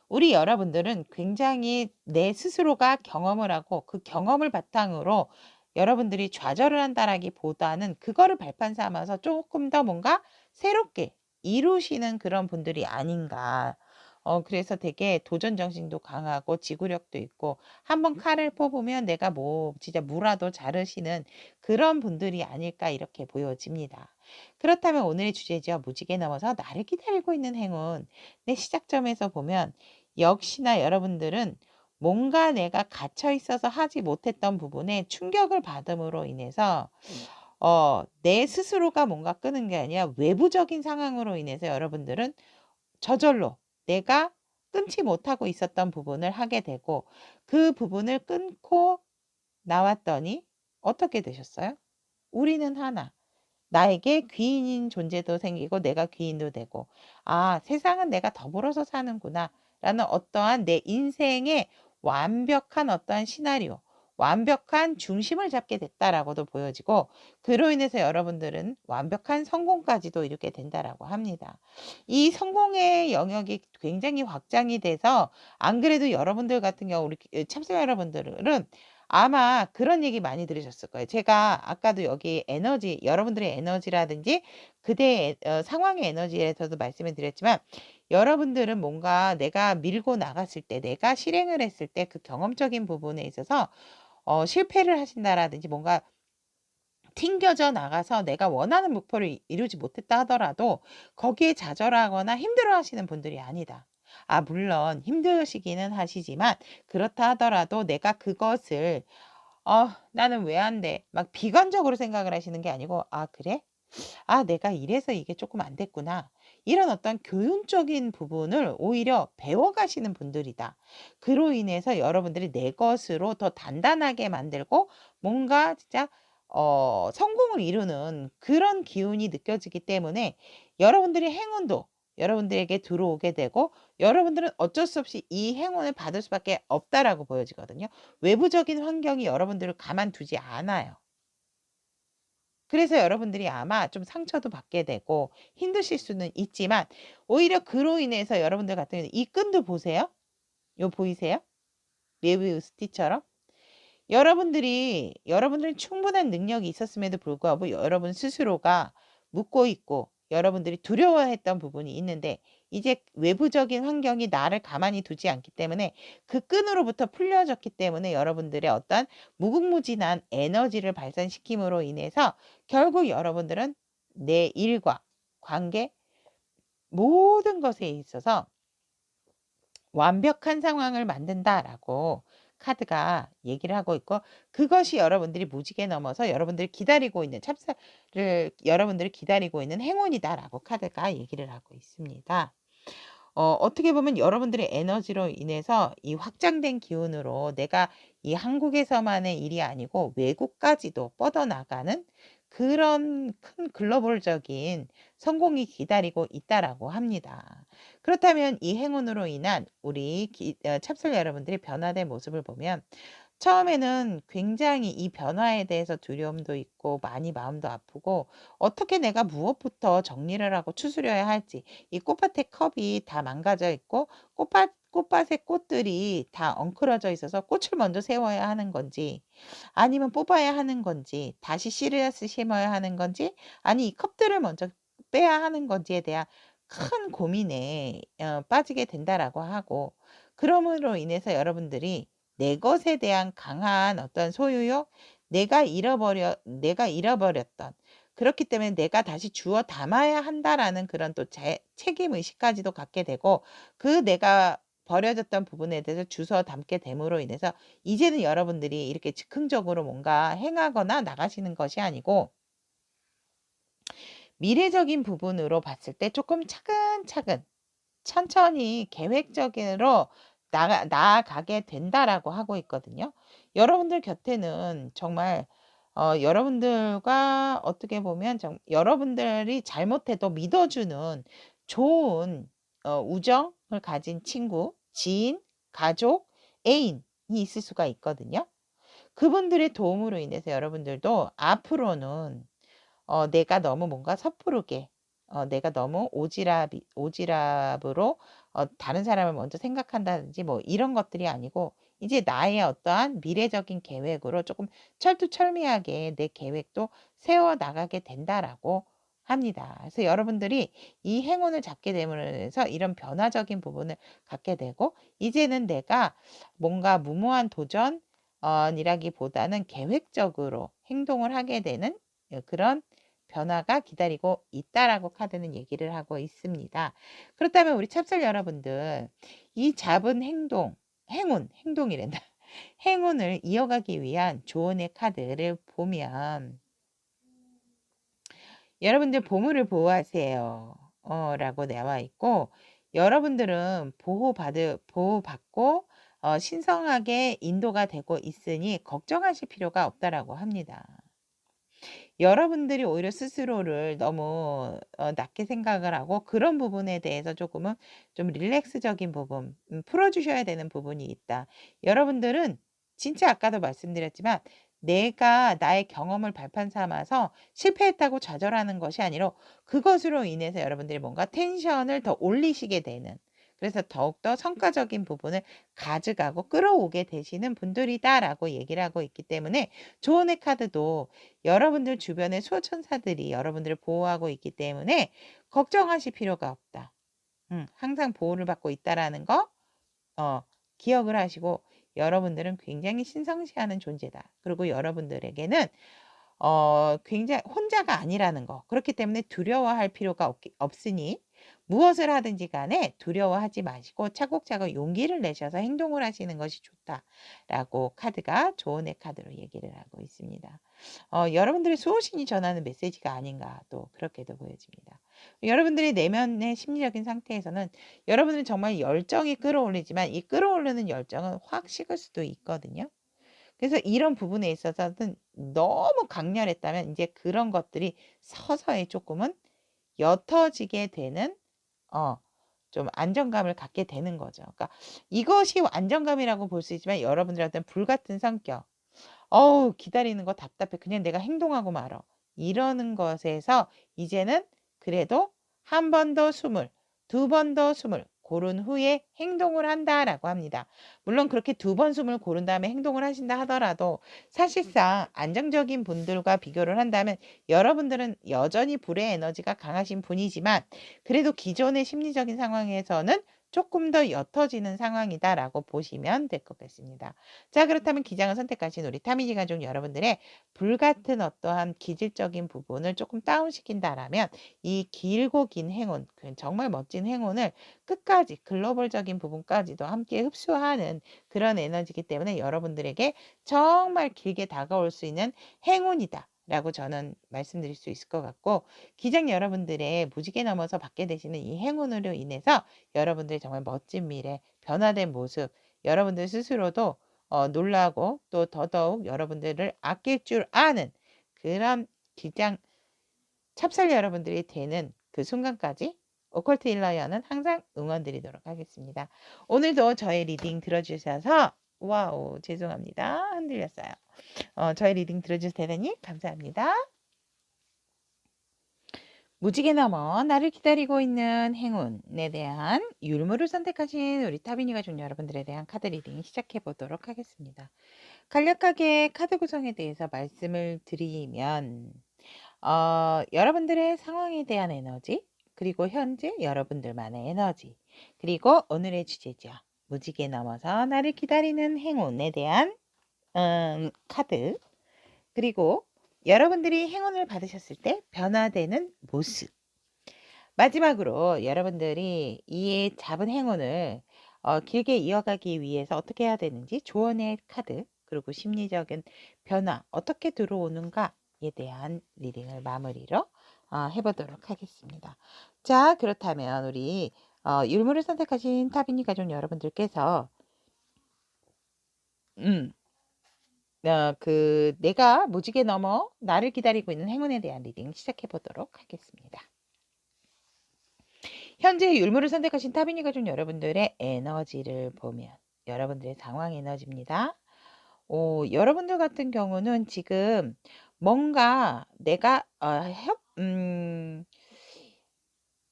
우리 여러분들은 굉장히 내 스스로가 경험을 하고 그 경험을 바탕으로 여러분들이 좌절을 한다라기보다는 그거를 발판 삼아서 조금 더 뭔가 새롭게 이루시는 그런 분들이 아닌가. 그래서 되게 도전 정신도 강하고 지구력도 있고, 한번 칼을 뽑으면 내가 뭐 진짜 무라도 자르시는 그런 분들이 아닐까 이렇게 보여집니다. 그렇다면 오늘의 주제죠. 무지개 넘어서 나를 기다리고 있는 행운. 내 시작점에서 보면 역시나 여러분들은 뭔가 내가 갇혀 있어서 하지 못했던 부분에 충격을 받음으로 인해서 내 스스로가 뭔가 끄는 게 아니라 외부적인 상황으로 인해서 여러분들은 저절로 내가 끊지 못하고 있었던 부분을 하게 되고, 그 부분을 끊고 나왔더니 어떻게 되셨어요? 우리는 하나. 나에게 귀인인 존재도 생기고 내가 귀인도 되고, 아, 세상은 내가 더불어서 사는구나 라는 어떠한 내 인생의 완벽한 어떠한 시나리오, 완벽한 중심을 잡게 됐다라고도 보여지고, 그로 인해서 여러분들은 완벽한 성공까지도 이루게 된다라고 합니다. 이 성공의 영역이 굉장히 확장이 돼서, 안 그래도 여러분들 같은 경우 우리 참석 여러분들은 아마 그런 얘기 많이 들으셨을 거예요. 제가 아까도 여기 에너지, 여러분들의 에너지라든지 그대의 상황의 에너지에서도 말씀을 드렸지만, 여러분들은 뭔가 내가 밀고 나갔을 때, 내가 실행을 했을 때 그 경험적인 부분에 있어서 실패를 하신다라든지 뭔가 튕겨져 나가서 내가 원하는 목표를 이루지 못했다 하더라도 거기에 좌절하거나 힘들어하시는 분들이 아니다. 아, 물론 힘드시기는 하시지만 그렇다 하더라도 내가 그것을 나는 왜 안 돼? 막 비관적으로 생각을 하시는 게 아니고, 아, 그래? 아, 내가 이래서 이게 조금 안 됐구나. 이런 어떤 교훈적인 부분을 오히려 배워가시는 분들이다. 그로 인해서 여러분들이 내 것으로 더 단단하게 만들고 뭔가 진짜 성공을 이루는 그런 기운이 느껴지기 때문에 여러분들의 행운도 여러분들에게 들어오게 되고 여러분들은 어쩔 수 없이 이 행운을 받을 수밖에 없다라고 보여지거든요. 외부적인 환경이 여러분들을 가만두지 않아요. 그래서 여러분들이 아마 좀 상처도 받게 되고 힘드실 수는 있지만 오히려 그로 인해서 여러분들 같은 경우는 이 끈도 보세요. 요 보이세요? 메비우스티처럼? 여러분들은 충분한 능력이 있었음에도 불구하고 여러분 스스로가 묻고 있고 여러분들이 두려워했던 부분이 있는데 이제 외부적인 환경이 나를 가만히 두지 않기 때문에 그 끈으로부터 풀려졌기 때문에 여러분들의 어떤 무궁무진한 에너지를 발산시킴으로 인해서 결국 여러분들은 내 일과 관계 모든 것에 있어서 완벽한 상황을 만든다라고 카드가 얘기를 하고 있고 그것이 여러분들이 무지개 넘어서 여러분들이 기다리고 있는 찹쌀을 여러분들이 기다리고 있는 행운이다라고 카드가 얘기를 하고 있습니다. 어떻게 보면 여러분들의 에너지로 인해서 이 확장된 기운으로 내가 이 한국에서만의 일이 아니고 외국까지도 뻗어나가는 그런 큰 글로벌적인 성공이 기다리고 있다라고 합니다. 그렇다면 이 행운으로 인한 우리 찹쌀 여러분들이 변화된 모습을 보면 처음에는 굉장히 이 변화에 대해서 두려움도 있고 많이 마음도 아프고 어떻게 내가 무엇부터 정리를 하고 추스려야 할지 이 꽃밭의 컵이 다 망가져 있고 꽃밭의 꽃들이 다 엉클어져 있어서 꽃을 먼저 세워야 하는 건지 아니면 뽑아야 하는 건지 다시 씨앗을 심어야 하는 건지 아니 이 컵들을 먼저 빼야 하는 건지에 대한 큰 고민에 빠지게 된다라고 하고 그러므로 인해서 여러분들이 내 것에 대한 강한 어떤 소유욕, 내가 잃어버렸던 그렇기 때문에 내가 다시 주워 담아야 한다라는 그런 또 책임 의식까지도 갖게 되고 그 내가 버려졌던 부분에 대해서 주워 담게 됨으로 인해서 이제는 여러분들이 이렇게 즉흥적으로 뭔가 행하거나 나가시는 것이 아니고 미래적인 부분으로 봤을 때 조금 차근차근 천천히 계획적으로 나아가게 된다라고 하고 있거든요. 여러분들 곁에는 정말 여러분들과 어떻게 보면 여러분들이 잘못해도 믿어주는 좋은 우정을 가진 친구, 지인, 가족, 애인이 있을 수가 있거든요. 그분들의 도움으로 인해서 여러분들도 앞으로는 내가 너무 뭔가 섣부르게 내가 너무 오지랖으로 다른 사람을 먼저 생각한다든지 뭐 이런 것들이 아니고 이제 나의 어떠한 미래적인 계획으로 조금 철두철미하게 내 계획도 세워 나가게 된다라고 합니다. 그래서 여러분들이 이 행운을 잡게 되면서 이런 변화적인 부분을 갖게 되고 이제는 내가 뭔가 무모한 도전 이라기보다는 계획적으로 행동을 하게 되는 그런 변화가 기다리고 있다라고 카드는 얘기를 하고 있습니다. 그렇다면 우리 찹쌀 여러분들 이 잡은 행운이란다. 행운을 이어가기 위한 조언의 카드를 보면 여러분들 보물을 보호하세요. 라고 나와 있고 여러분들은 보호받고 신성하게 인도가 되고 있으니 걱정하실 필요가 없다라고 합니다. 여러분들이 오히려 스스로를 너무 낮게 생각을 하고 그런 부분에 대해서 조금은 좀 릴렉스적인 부분 풀어 주셔야 되는 부분이 있다. 여러분들은 진짜 아까도 말씀드렸지만 내가 나의 경험을 발판 삼아서 실패했다고 좌절하는 것이 아니라 그것으로 인해서 여러분들이 뭔가 텐션을 더 올리시게 되는 그래서 더욱더 성과적인 부분을 가져가고 끌어오게 되시는 분들이다라고 얘기를 하고 있기 때문에 조언의 카드도 여러분들 주변의 수호천사들이 여러분들을 보호하고 있기 때문에 걱정하실 필요가 없다. 항상 보호를 받고 있다라는 거 기억을 하시고 여러분들은 굉장히 신성시하는 존재다. 그리고 여러분들에게는 굉장히 혼자가 아니라는 거. 그렇기 때문에 두려워할 필요가 없으니 무엇을 하든지 간에 두려워하지 마시고 차곡차곡 용기를 내셔서 행동을 하시는 것이 좋다라고 카드가 조언의 카드로 얘기를 하고 있습니다. 여러분들의 수호신이 전하는 메시지가 아닌가 또 그렇게도 보여집니다. 여러분들의 내면의 심리적인 상태에서는 여러분들은 정말 열정이 끌어올리지만 이 끌어오르는 열정은 확 식을 수도 있거든요. 그래서 이런 부분에 있어서는 너무 강렬했다면 이제 그런 것들이 서서히 조금은 옅어지게 되는 좀 안정감을 갖게 되는 거죠. 그러니까 이것이 안정감이라고 볼 수 있지만 여러분들한테는 불같은 성격. 어우 기다리는 거 답답해. 그냥 내가 행동하고 말어. 이러는 것에서 이제는 그래도 한 번 더 숨을, 두 번 더 숨을 고른 후에 행동을 한다라고 합니다. 물론 그렇게 두 번 숨을 고른 다음에 행동을 하신다 하더라도 사실상 안정적인 분들과 비교를 한다면 여러분들은 여전히 불의 에너지가 강하신 분이지만 그래도 기존의 심리적인 상황에서는 조금 더 옅어지는 상황이다라고 보시면 될 것 같습니다. 자, 그렇다면 기장을 선택하신 우리 타미니 가족 여러분들의 불같은 어떠한 기질적인 부분을 조금 다운시킨다라면 이 길고 긴 행운, 정말 멋진 행운을 끝까지 글로벌적인 부분까지도 함께 흡수하는 그런 에너지이기 때문에 여러분들에게 정말 길게 다가올 수 있는 행운이다. 라고 저는 말씀드릴 수 있을 것 같고 기장 여러분들의 무지개 넘어서 받게 되시는 이 행운으로 인해서 여러분들의 정말 멋진 미래, 변화된 모습, 여러분들 스스로도 놀라고 또 더더욱 여러분들을 아낄 줄 아는 그런 기장 찹쌀 여러분들이 되는 그 순간까지 오컬트 힐러여는 항상 응원드리도록 하겠습니다. 오늘도 저의 리딩 들어주셔서 와우 죄송합니다. 흔들렸어요. 저의 리딩 들어주셔서 대단히 감사합니다. 무지개 넘어 나를 기다리고 있는 행운에 대한 율무를 선택하신 우리 타비니 가족 여러분들에 대한 카드 리딩 시작해 보도록 하겠습니다. 간략하게 카드 구성에 대해서 말씀을 드리면 여러분들의 상황에 대한 에너지 그리고 현재 여러분들만의 에너지 그리고 오늘의 주제죠. 무지개 넘어서 나를 기다리는 행운에 대한 카드 그리고 여러분들이 행운을 받으셨을 때 변화되는 모습 마지막으로 여러분들이 이 잡은 행운을 길게 이어가기 위해서 어떻게 해야 되는지 조언의 카드 그리고 심리적인 변화 어떻게 들어오는가에 대한 리딩을 마무리로 해보도록 하겠습니다. 자 그렇다면 우리 율무를 선택하신 타비니 가족 여러분들께서 내가 무지개 넘어 나를 기다리고 있는 행운에 대한 리딩 시작해 보도록 하겠습니다. 현재 율무를 선택하신 타비니 가족 여러분들의 에너지를 보면 여러분들의 상황 에너지입니다. 여러분들 같은 경우는 지금 뭔가 내가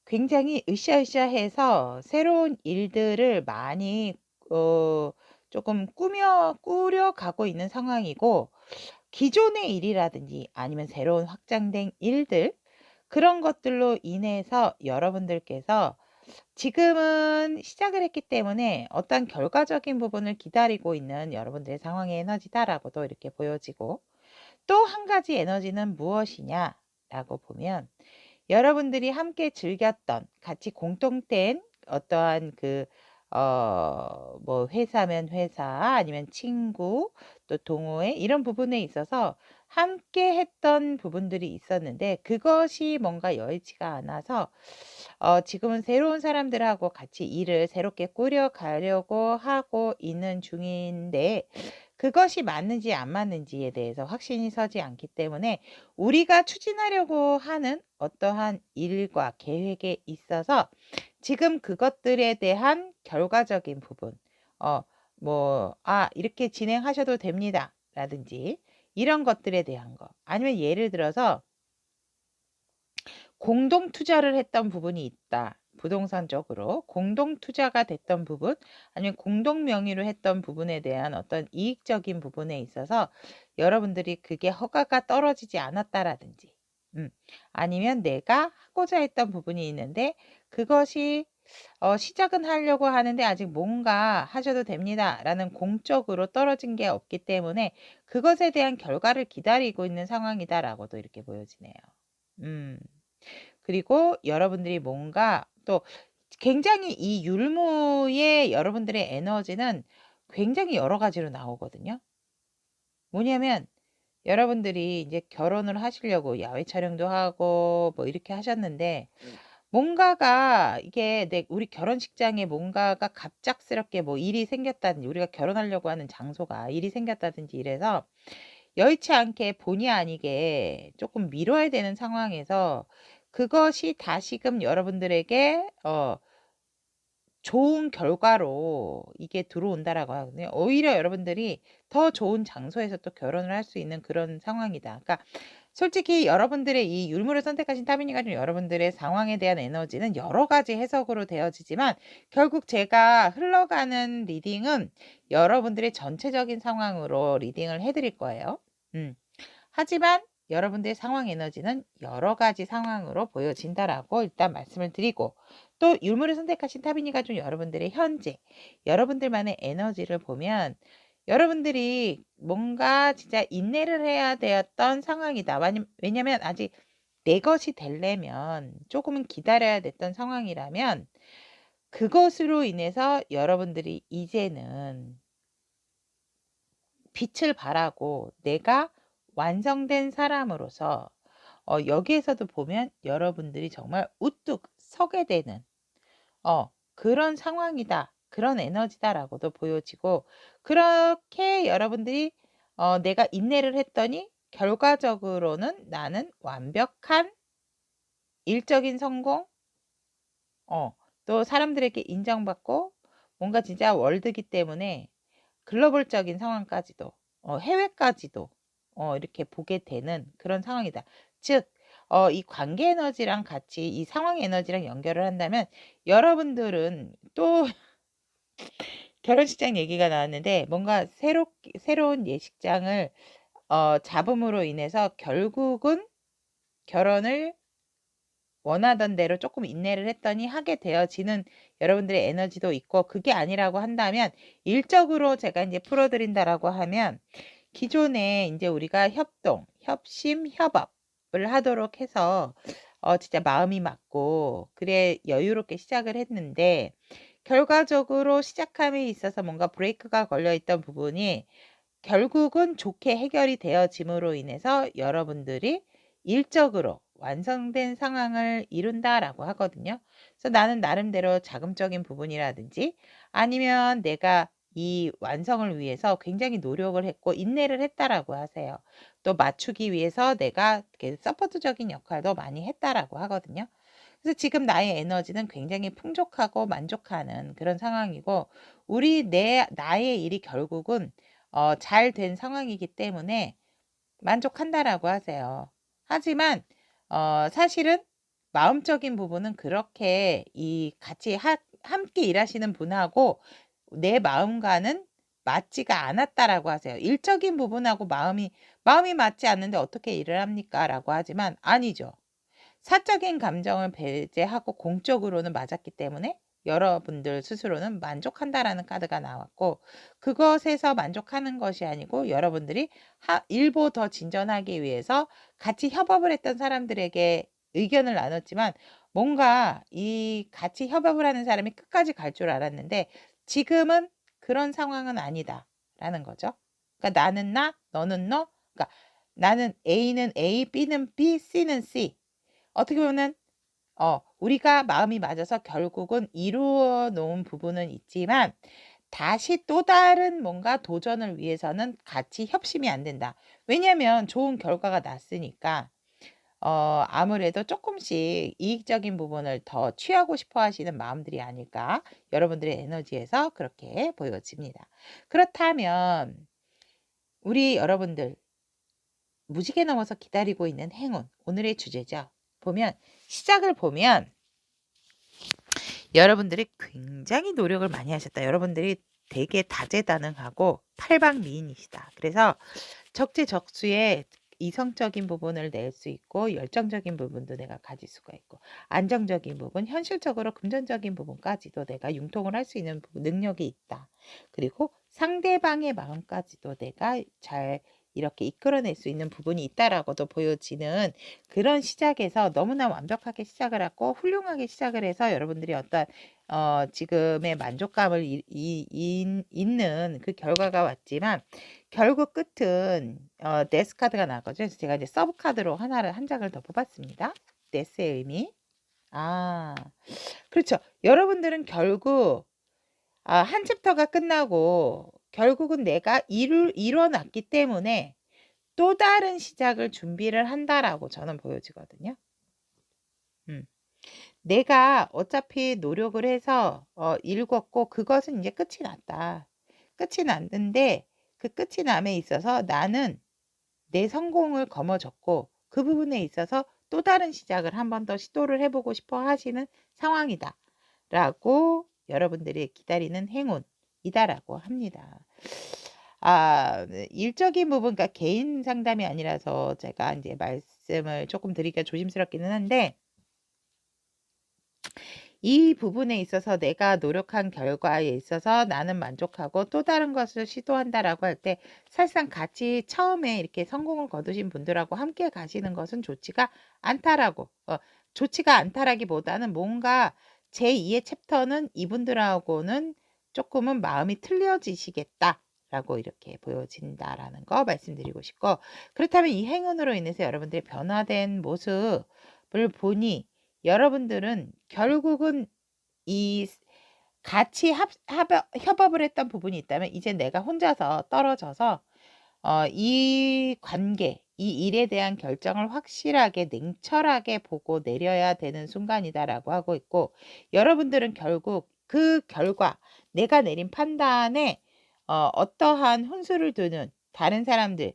굉장히 으쌰으쌰해서 새로운 일들을 많이 조금 꾸려가고 있는 상황이고 기존의 일이라든지 아니면 새로운 확장된 일들 그런 것들로 인해서 여러분들께서 지금은 시작을 했기 때문에 어떤 결과적인 부분을 기다리고 있는 여러분들의 상황의 에너지다라고도 이렇게 보여지고 또 한 가지 에너지는 무엇이냐라고 보면 여러분들이 함께 즐겼던 같이 공통된 어떠한 뭐 회사면 회사 아니면 친구 또 동호회 이런 부분에 있어서 함께 했던 부분들이 있었는데 그것이 뭔가 여의치가 않아서 지금은 새로운 사람들하고 같이 일을 새롭게 꾸려가려고 하고 있는 중인데 그것이 맞는지 안 맞는지에 대해서 확신이 서지 않기 때문에 우리가 추진하려고 하는 어떠한 일과 계획에 있어서 지금 그것들에 대한 결과적인 부분 이렇게 진행하셔도 됩니다 라든지 이런 것들에 대한 거 아니면 예를 들어서 공동 투자를 했던 부분이 있다. 부동산적으로 공동 투자가 됐던 부분 아니면 공동 명의로 했던 부분에 대한 어떤 이익적인 부분에 있어서 여러분들이 그게 허가가 떨어지지 않았다라든지 아니면 내가 하고자 했던 부분이 있는데 그것이 시작은 하려고 하는데 아직 뭔가 하셔도 됩니다 라는 공적으로 떨어진 게 없기 때문에 그것에 대한 결과를 기다리고 있는 상황이다라고도 이렇게 보여지네요. 그리고 여러분들이 뭔가 또 굉장히 이 율무의 여러분들의 에너지는 굉장히 여러 가지로 나오거든요. 뭐냐면 여러분들이 이제 결혼을 하시려고 야외 촬영도 하고 뭐 이렇게 하셨는데 뭔가가 이게 우리 결혼식장에 뭔가가 갑작스럽게 뭐 일이 생겼다든지 우리가 결혼하려고 하는 장소가 일이 생겼다든지 이래서 여의치 않게 본의 아니게 조금 미뤄야 되는 상황에서 그것이 다시금 여러분들에게 좋은 결과로 이게 들어온다라고 하거든요. 오히려 여러분들이 더 좋은 장소에서 또 결혼을 할 수 있는 그런 상황이다. 그러니까 솔직히 여러분들의 이 율무를 선택하신 타비니가 좀 여러분들의 상황에 대한 에너지는 여러 가지 해석으로 되어지지만 결국 제가 흘러가는 리딩은 여러분들의 전체적인 상황으로 리딩을 해드릴 거예요. 하지만 여러분들의 상황 에너지는 여러 가지 상황으로 보여진다라고 일단 말씀을 드리고, 또 율무를 선택하신 타비니가 좀 여러분들의 현재, 여러분들만의 에너지를 보면 여러분들이 뭔가 진짜 인내를 해야 되었던 상황이다. 왜냐면 아직 내 것이 되려면 조금은 기다려야 됐던 상황이라면 그것으로 인해서 여러분들이 이제는 빛을 발하고 내가 완성된 사람으로서 여기에서도 보면 여러분들이 정말 우뚝 서게 되는 그런 상황이다. 그런 에너지다라고도 보여지고, 그렇게 여러분들이 내가 인내를 했더니 결과적으로는 나는 완벽한 일적인 성공, 또 사람들에게 인정받고 뭔가 진짜 월드기 때문에 글로벌적인 상황까지도 해외까지도 이렇게 보게 되는 그런 상황이다. 즉 이 관계 에너지랑 같이 이 상황 에너지랑 연결을 한다면 여러분들은 또 결혼식장 얘기가 나왔는데 뭔가 새로운 예식장을 잡음으로 인해서 결국은 결혼을 원하던 대로 조금 인내를 했더니 하게 되어지는 여러분들의 에너지도 있고, 그게 아니라고 한다면 일적으로 제가 이제 풀어드린다라고 하면 기존에 이제 우리가 협동, 협심, 협업을 하도록 해서 진짜 마음이 맞고 그래 여유롭게 시작을 했는데 결과적으로 시작함에 있어서 뭔가 브레이크가 걸려 있던 부분이 결국은 좋게 해결이 되어짐으로 인해서 여러분들이 일적으로 완성된 상황을 이룬다라고 하거든요. 그래서 나는 나름대로 자금적인 부분이라든지 아니면 내가 이 완성을 위해서 굉장히 노력을 했고 인내를 했다라고 하세요. 또 맞추기 위해서 내가 서포트적인 역할도 많이 했다라고 하거든요. 그래서 지금 나의 에너지는 굉장히 풍족하고 만족하는 그런 상황이고, 나의 일이 결국은 잘 된 상황이기 때문에 만족한다라고 하세요. 하지만 사실은 마음적인 부분은 그렇게 같이 함께 일하시는 분하고 내 마음과는 맞지가 않았다라고 하세요. 일적인 부분하고 마음이 맞지 않는데 어떻게 일을 합니까? 라고 하지만 아니죠. 사적인 감정을 배제하고 공적으로는 맞았기 때문에 여러분들 스스로는 만족한다라는 카드가 나왔고, 그것에서 만족하는 것이 아니고 여러분들이 일보 더 진전하기 위해서 같이 협업을 했던 사람들에게 의견을 나눴지만 뭔가 이 같이 협업을 하는 사람이 끝까지 갈 줄 알았는데 지금은 그런 상황은 아니다라는 거죠. 그러니까 나는 나, 너는 너, 그러니까 나는 A는 A, B는 B, C는 C. 어떻게 보면 우리가 마음이 맞아서 결국은 이루어 놓은 부분은 있지만 다시 또 다른 뭔가 도전을 위해서는 같이 협심이 안 된다. 왜냐면 좋은 결과가 났으니까 아무래도 조금씩 이익적인 부분을 더 취하고 싶어 하시는 마음들이 아닐까, 여러분들의 에너지에서 그렇게 보여집니다. 그렇다면 우리 여러분들 무지개 넘어서 기다리고 있는 행운, 오늘의 주제죠. 시작을 보면 여러분들이 굉장히 노력을 많이 하셨다. 여러분들이 되게 다재다능하고 팔방미인이시다. 그래서 적재적소에 이성적인 부분을 낼 수 있고 열정적인 부분도 내가 가질 수가 있고 안정적인 부분, 현실적으로 금전적인 부분까지도 내가 융통을 할 수 있는 능력이 있다. 그리고 상대방의 마음까지도 내가 잘 이렇게 이끌어낼 수 있는 부분이 있다라고도 보여지는 그런 시작에서 너무나 완벽하게 시작을 하고 훌륭하게 시작을 해서 여러분들이 어떤 지금의 만족감을 잇는 그 결과가 왔지만 결국 끝은 데스 카드가 나왔거든요. 그래서 제가 이제 서브 카드로 한 장을 더 뽑았습니다. 데스의 의미. 그렇죠. 여러분들은 결국 한 챕터가 끝나고 결국은 내가 이뤄놨기 때문에 또 다른 시작을 준비를 한다라고 저는 보여지거든요. 내가 어차피 노력을 해서 읽었고 그것은 이제 끝이 났다. 끝이 났는데 그 끝이 남에 있어서 나는 내 성공을 거머쥐고 그 부분에 있어서 또 다른 시작을 한 번 더 시도를 해보고 싶어 하시는 상황이다. 라고 여러분들이 기다리는 행운이다라고 합니다. 네, 일적인 부분, 그러니까 개인 상담이 아니라서 제가 이제 말씀을 조금 드리기가 조심스럽기는 한데, 이 부분에 있어서 내가 노력한 결과에 있어서 나는 만족하고 또 다른 것을 시도한다라고 할 때 사실상 같이 처음에 이렇게 성공을 거두신 분들하고 함께 가시는 것은 좋지가 않다라고, 좋지가 않다라기보다는 뭔가 제2의 챕터는 이분들하고는 조금은 마음이 틀려지시겠다라고 이렇게 보여진다라는 거 말씀드리고 싶고, 그렇다면 이 행운으로 인해서 여러분들의 변화된 모습을 보니 여러분들은 결국은 이 같이 협업을 했던 부분이 있다면 이제 내가 혼자서 떨어져서 이 관계, 이 일에 대한 결정을 확실하게 냉철하게 보고 내려야 되는 순간이다라고 하고 있고, 여러분들은 결국 그 결과, 내가 내린 판단에 어떠한 혼수를 두는 다른 사람들,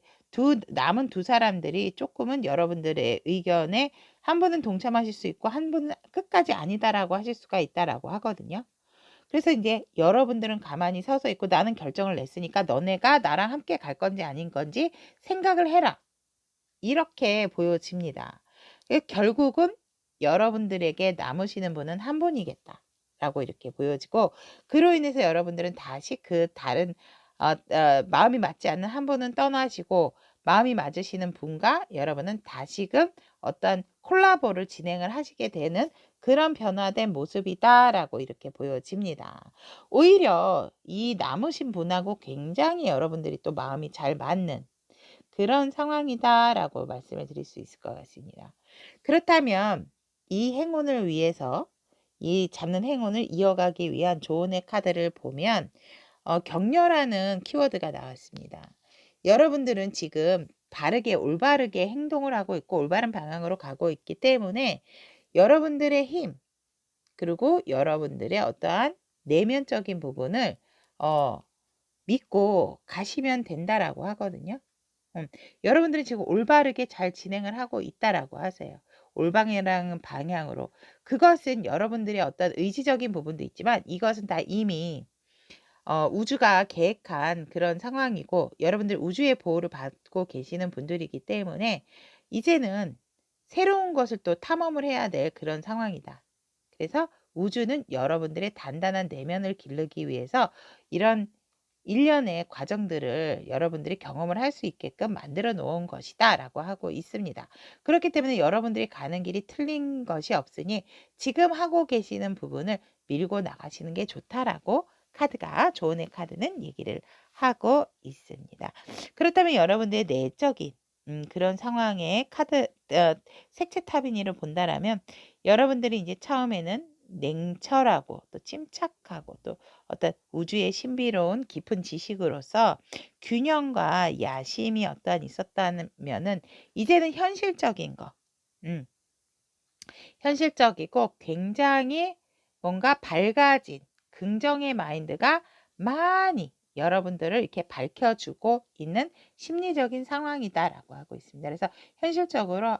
남은 두 사람들이 조금은 여러분들의 의견에 한 분은 동참하실 수 있고 한 분은 끝까지 아니다라고 하실 수가 있다라고 하거든요. 그래서 이제 여러분들은 가만히 서서 있고 나는 결정을 냈으니까 너네가 나랑 함께 갈 건지 아닌 건지 생각을 해라. 이렇게 보여집니다. 결국은 여러분들에게 남으시는 분은 한 분이겠다. 라고 이렇게 보여지고, 그로 인해서 여러분들은 다시 그 다른 마음이 맞지 않는 한 분은 떠나시고 마음이 맞으시는 분과 여러분은 다시금 어떤 콜라보를 진행을 하시게 되는 그런 변화된 모습이다라고 이렇게 보여집니다. 오히려 이 남으신 분하고 굉장히 여러분들이 또 마음이 잘 맞는 그런 상황이다라고 말씀을 드릴 수 있을 것 같습니다. 그렇다면 이 행운을 위해서, 이 잡는 행운을 이어가기 위한 조언의 카드를 보면 격려라는 키워드가 나왔습니다. 여러분들은 지금 바르게 올바르게 행동을 하고 있고 올바른 방향으로 가고 있기 때문에 여러분들의 힘, 그리고 여러분들의 어떠한 내면적인 부분을 믿고 가시면 된다라고 하거든요. 여러분들이 지금 올바르게 잘 진행을 하고 있다라고 하세요. 올방이라는 방향으로. 그것은 여러분들의 어떤 의지적인 부분도 있지만 이것은 다 이미 우주가 계획한 그런 상황이고 여러분들 우주의 보호를 받고 계시는 분들이기 때문에 이제는 새로운 것을 또 탐험을 해야 될 그런 상황이다. 그래서 우주는 여러분들의 단단한 내면을 기르기 위해서 이런 일련의 과정들을 여러분들이 경험을 할 수 있게끔 만들어 놓은 것이다 라고 하고 있습니다. 그렇기 때문에 여러분들이 가는 길이 틀린 것이 없으니 지금 하고 계시는 부분을 밀고 나가시는 게 좋다라고 카드가, 조언의 카드는 얘기를 하고 있습니다. 그렇다면 여러분들의 내적인 그런 상황의 카드 색채 타비니를 본다라면 여러분들이 이제 처음에는 냉철하고 또 침착하고 또 어떤 우주의 신비로운 깊은 지식으로서 균형과 야심이 어떠한 있었다면은 이제는 현실적인 거, 현실적이고 굉장히 뭔가 밝아진 긍정의 마인드가 많이 여러분들을 이렇게 밝혀주고 있는 심리적인 상황이다라고 하고 있습니다. 그래서 현실적으로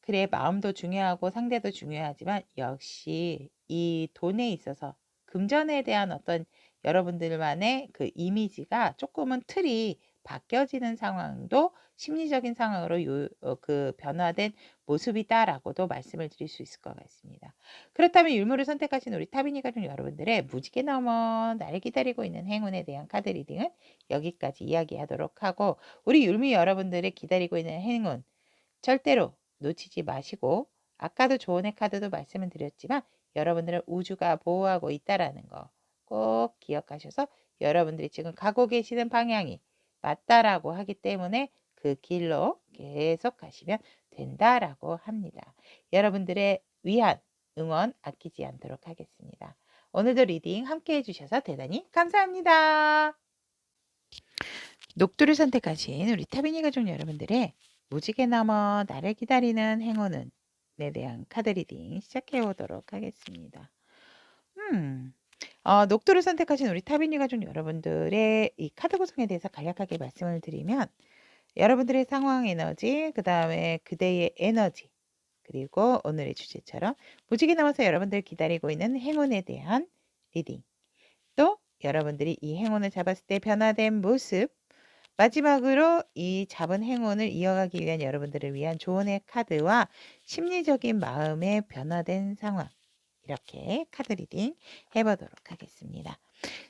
그래, 마음도 중요하고 상대도 중요하지만 역시 이 돈에 있어서 금전에 대한 어떤 여러분들만의 그 이미지가 조금은 틀이 바뀌어지는 상황도 심리적인 상황으로 그 변화된 모습이다라고도 말씀을 드릴 수 있을 것 같습니다. 그렇다면 율무를 선택하신 우리 타비니 가족 여러분들의 무지개 넘어 날 기다리고 있는 행운에 대한 카드 리딩은 여기까지 이야기하도록 하고, 우리 율무 여러분들의 기다리고 있는 행운 절대로 놓치지 마시고, 아까도 조언의 카드도 말씀을 드렸지만 여러분들은 우주가 보호하고 있다라는 거 꼭 기억하셔서 여러분들이 지금 가고 계시는 방향이 맞다라고 하기 때문에 그 길로 계속 가시면 된다라고 합니다. 여러분들의 위안, 응원 아끼지 않도록 하겠습니다. 오늘도 리딩 함께 해주셔서 대단히 감사합니다. 녹두를 선택하신 우리 타비니 가족 여러분들의 무지개 넘어 나를 기다리는 행운은 대한 카드 리딩 시작해 보도록 하겠습니다. 녹두를 선택하신 우리 타비니 가족 여러분들의 이 카드 구성에 대해서 간략하게 말씀을 드리면 여러분들의 상황 에너지, 그 다음에 그대의 에너지, 그리고 오늘의 주제처럼 무지개 남아서 여러분들 기다리고 있는 행운에 대한 리딩, 또 여러분들이 이 행운을 잡았을 때 변화된 모습, 마지막으로 이 잡은 행운을 이어가기 위한 여러분들을 위한 조언의 카드와 심리적인 마음의 변화된 상황, 이렇게 카드 리딩 해보도록 하겠습니다.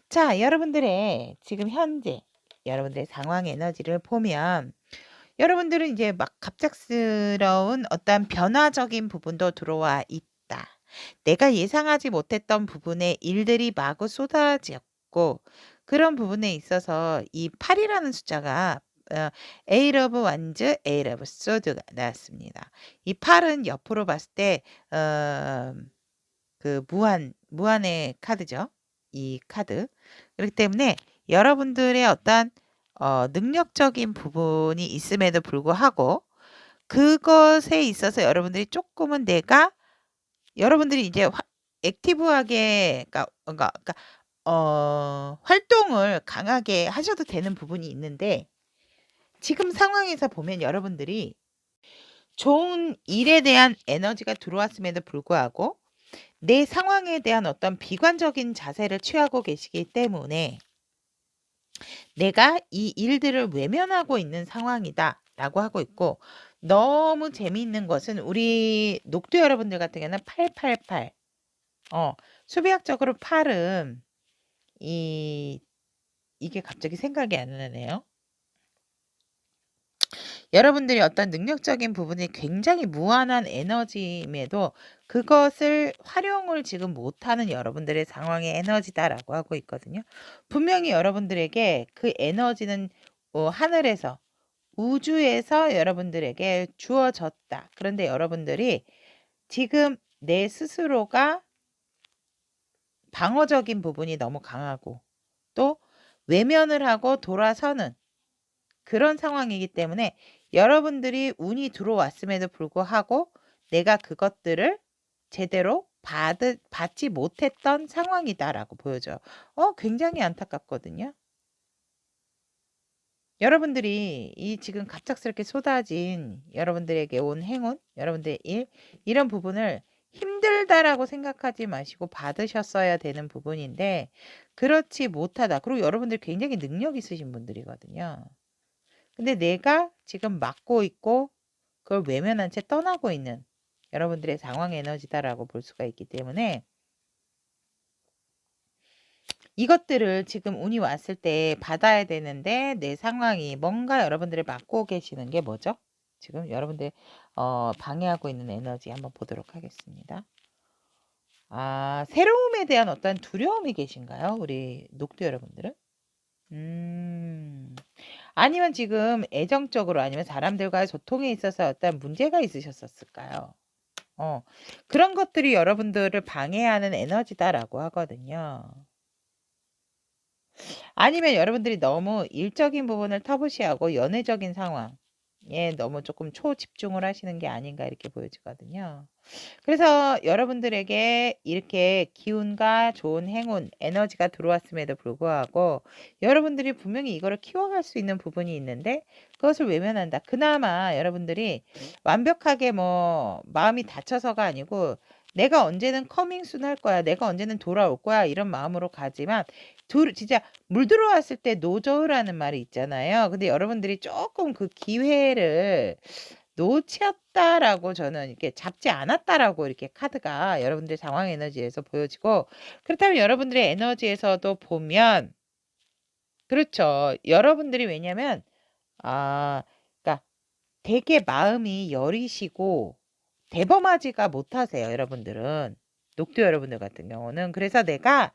자, 여러분들의 지금 현재 여러분들의 상황 에너지를 보면 여러분들은 이제 막 갑작스러운 어떤 변화적인 부분도 들어와 있다. 내가 예상하지 못했던 부분에 일들이 마구 쏟아졌고 그런 부분에 있어서 이 8이라는 숫자가 에잇 오브 완즈, 에잇 오브 소드가 나왔습니다. 이 8은 옆으로 봤을 때 그 무한의 카드죠. 이 카드. 그렇기 때문에 여러분들의 어떤 능력적인 부분이 있음에도 불구하고 그것에 있어서 여러분들이 조금은 여러분들이 이제 액티브하게 활동을 강하게 하셔도 되는 부분이 있는데 지금 상황에서 보면 여러분들이 좋은 일에 대한 에너지가 들어왔음에도 불구하고 내 상황에 대한 어떤 비관적인 자세를 취하고 계시기 때문에 내가 이 일들을 외면하고 있는 상황이다 라고 하고 있고, 너무 재미있는 것은 우리 녹두 여러분들 같은 경우는 888 수비학적으로 8은 이게 갑자기 생각이 안 나네요. 여러분들이 어떤 능력적인 부분이 굉장히 무한한 에너지임에도 그것을 활용을 지금 못하는 여러분들의 상황의 에너지다라고 하고 있거든요. 분명히 여러분들에게 그 에너지는 하늘에서 우주에서 여러분들에게 주어졌다. 그런데 여러분들이 지금 내 스스로가 방어적인 부분이 너무 강하고 또 외면을 하고 돌아서는 그런 상황이기 때문에 여러분들이 운이 들어왔음에도 불구하고 내가 그것들을 제대로 받지 못했던 상황이다라고 보여줘요. 굉장히 안타깝거든요. 여러분들이 이 지금 갑작스럽게 쏟아진 여러분들에게 온 행운, 여러분들의 일, 이런 부분을 힘들다라고 생각하지 마시고 받으셨어야 되는 부분인데 그렇지 못하다. 그리고 여러분들 굉장히 능력 있으신 분들이거든요. 근데 내가 지금 막고 있고 그걸 외면한 채 떠나고 있는 여러분들의 상황 에너지다라고 볼 수가 있기 때문에 이것들을 지금 운이 왔을 때 받아야 되는데 내 상황이 뭔가 여러분들을 막고 계시는 게 뭐죠? 지금 여러분들 방해하고 있는 에너지 한번 보도록 하겠습니다. 새로움에 대한 어떤 두려움이 계신가요? 우리 녹두 여러분들은? 아니면 지금 애정적으로 아니면 사람들과의 소통에 있어서 어떤 문제가 있으셨을까요? 그런 것들이 여러분들을 방해하는 에너지다라고 하거든요. 아니면 여러분들이 너무 일적인 부분을 터부시하고 연애적인 상황에 너무 조금 초집중을 하시는 게 아닌가 이렇게 보여지거든요. 그래서 여러분들에게 이렇게 기운과 좋은 행운, 에너지가 들어왔음에도 불구하고 여러분들이 분명히 이거를 키워갈 수 있는 부분이 있는데 그것을 외면한다. 그나마 여러분들이 완벽하게 마음이 다쳐서가 아니고 내가 언제는 커밍순 할 거야. 내가 언제는 돌아올 거야. 이런 마음으로 가지만 진짜 물 들어왔을 때 노저으라는 말이 있잖아요. 근데 여러분들이 조금 그 기회를 놓쳤다라고 저는 이렇게 잡지 않았다라고 이렇게 카드가 여러분들의 상황 에너지에서 보여지고, 그렇다면 여러분들의 에너지에서도 보면 그렇죠. 여러분들이 왜냐면 그러니까 되게 마음이 여리시고 대범하지가 못하세요. 여러분들은 녹두 여러분들 같은 경우는. 그래서 내가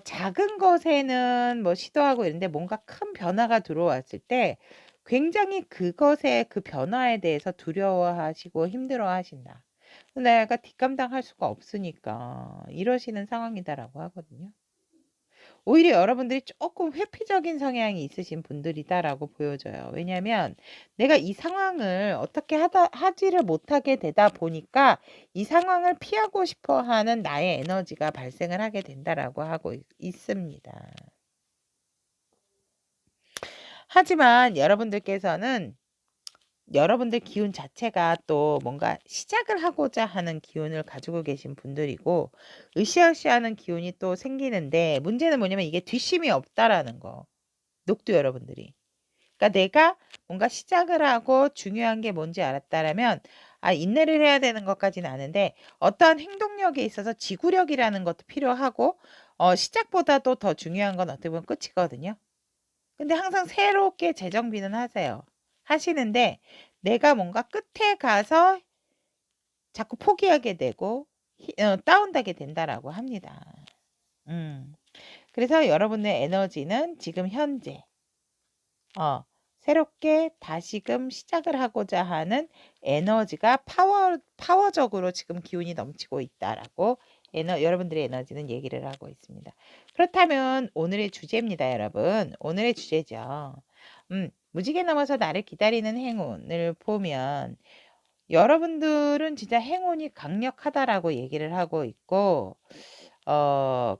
작은 것에는 시도하고 이런데 뭔가 큰 변화가 들어왔을 때 굉장히 그것의 그 변화에 대해서 두려워하시고 힘들어하신다. 내가 뒷감당할 수가 없으니까 이러시는 상황이다라고 하거든요. 오히려 여러분들이 조금 회피적인 성향이 있으신 분들이다라고 보여져요. 왜냐하면 내가 이 상황을 어떻게 하지를 못하게 되다 보니까 이 상황을 피하고 싶어 하는 나의 에너지가 발생을 하게 된다라고 하고 있습니다. 하지만 여러분들께서는 여러분들 기운 자체가 또 뭔가 시작을 하고자 하는 기운을 가지고 계신 분들이고 으쌰으쌰하는 기운이 또 생기는데 문제는 뭐냐면 이게 뒷심이 없다라는 거. 녹두 여러분들이. 그러니까 내가 뭔가 시작을 하고 중요한 게 뭔지 알았다라면 인내를 해야 되는 것까지는 아는데 어떠한 행동력에 있어서 지구력이라는 것도 필요하고 시작보다도 더 중요한 건 어떻게 보면 끝이거든요. 근데 항상 새롭게 재정비는 하시는데 내가 뭔가 끝에 가서 자꾸 포기하게 되고 다운되게 된다라고 합니다. 그래서 여러분의 에너지는 지금 현재 새롭게 다시금 시작을 하고자 하는 에너지가 파워적으로 지금 기운이 넘치고 있다라고 여러분들의 에너지는 얘기를 하고 있습니다. 그렇다면 오늘의 주제입니다, 여러분. 오늘의 주제죠. 무지개 넘어서 나를 기다리는 행운을 보면 여러분들은 진짜 행운이 강력하다라고 얘기를 하고 있고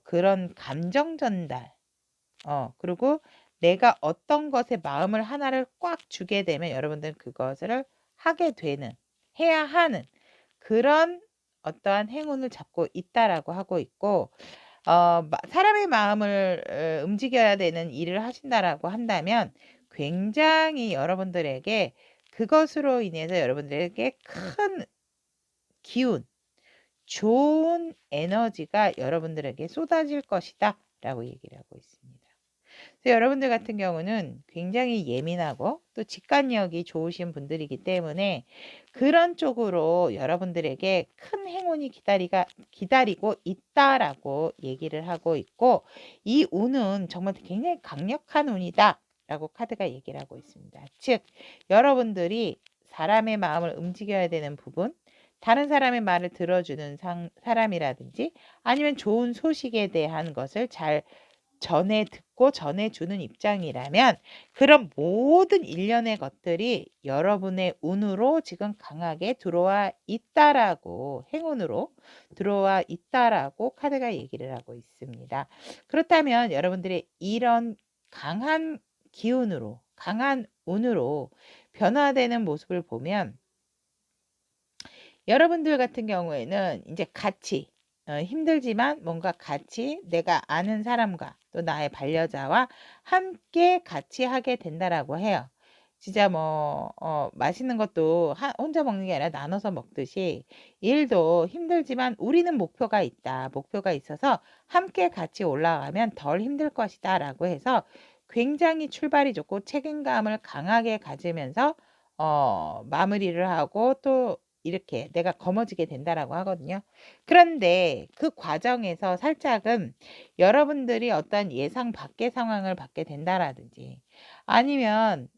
그런 감정 전달 그리고 내가 어떤 것에 마음을 하나를 꽉 주게 되면 여러분들은 그것을 하게 되는 해야 하는 그런 어떠한 행운을 잡고 있다라고 하고 있고 사람의 마음을 움직여야 되는 일을 하신다라고 한다면 굉장히 여러분들에게 그것으로 인해서 여러분들에게 큰 기운, 좋은 에너지가 여러분들에게 쏟아질 것이다 라고 얘기를 하고 있습니다. 그래서 여러분들 같은 경우는 굉장히 예민하고 또 직관력이 좋으신 분들이기 때문에 그런 쪽으로 여러분들에게 큰 행운이 기다리고 있다라고 얘기를 하고 있고 이 운은 정말 굉장히 강력한 운이다 라고 카드가 얘기를 하고 있습니다. 즉 여러분들이 사람의 마음을 움직여야 되는 부분 다른 사람의 말을 들어주는 사람이라든지 아니면 좋은 소식에 대한 것을 잘 듣고 전해주는 입장이라면 그런 모든 일련의 것들이 여러분의 운으로 지금 강하게 들어와 있다라고 행운으로 들어와 있다라고 카드가 얘기를 하고 있습니다. 그렇다면 여러분들의 이런 강한 기운으로 강한 운으로 변화되는 모습을 보면 여러분들 같은 경우에는 이제 같이 힘들지만 뭔가 같이 내가 아는 사람과 또 나의 반려자와 함께 같이 하게 된다라고 해요. 진짜 맛있는 것도 혼자 먹는 게 아니라 나눠서 먹듯이 일도 힘들지만 우리는 목표가 있다. 목표가 있어서 함께 같이 올라가면 덜 힘들 것이다 라고 해서 굉장히 출발이 좋고 책임감을 강하게 가지면서 마무리를 하고 또 이렇게 내가 거머쥐게 된다라고 하거든요. 그런데 그 과정에서 살짝은 여러분들이 어떤 예상 밖의 상황을 받게 된다라든지 아니면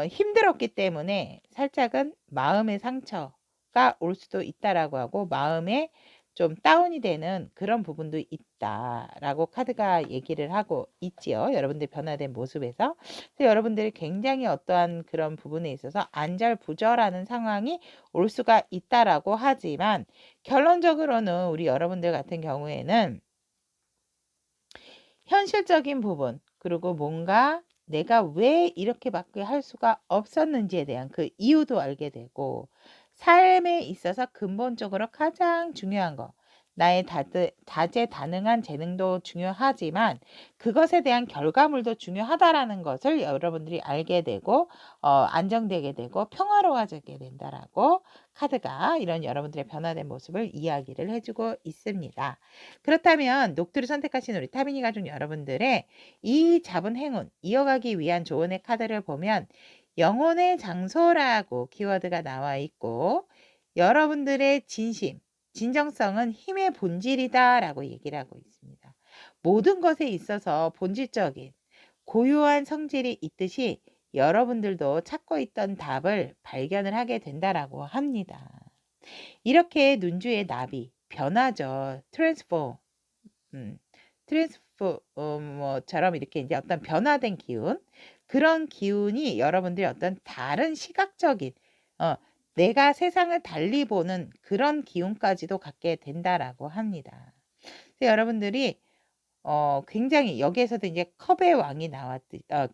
힘들었기 때문에 살짝은 마음의 상처가 올 수도 있다라고 하고 마음에 좀 다운이 되는 그런 부분도 있다라고 카드가 얘기를 하고 있지요. 여러분들 변화된 모습에서. 그래서 여러분들이 굉장히 어떠한 그런 부분에 있어서 안절부절하는 상황이 올 수가 있다라고 하지만 결론적으로는 우리 여러분들 같은 경우에는 현실적인 부분 그리고 뭔가 내가 왜 이렇게밖에 할 수가 없었는지에 대한 그 이유도 알게 되고 삶에 있어서 근본적으로 가장 중요한 거 나의 다재다능한 재능도 중요하지만 그것에 대한 결과물도 중요하다라는 것을 여러분들이 알게 되고 안정되게 되고 평화로워지게 된다라고 카드가 이런 여러분들의 변화된 모습을 이야기를 해주고 있습니다. 그렇다면 녹두를 선택하신 우리 타비니 가족 여러분들의 이 잡은 행운 이어가기 위한 조언의 카드를 보면 영혼의 장소라고 키워드가 나와 있고 여러분들의 진정성은 힘의 본질이다 라고 얘기를 하고 있습니다. 모든 것에 있어서 본질적인 고유한 성질이 있듯이 여러분들도 찾고 있던 답을 발견을 하게 된다라고 합니다. 이렇게 눈주의 나비, 변화죠. 트랜스포. 트랜스포머처럼 이렇게 이제 어떤 변화된 기운, 그런 기운이 여러분들이 어떤 다른 시각적인 어 내가 세상을 달리 보는 그런 기운까지도 갖게 된다라고 합니다. 그래서 여러분들이 굉장히 여기에서도 이제 컵의 왕이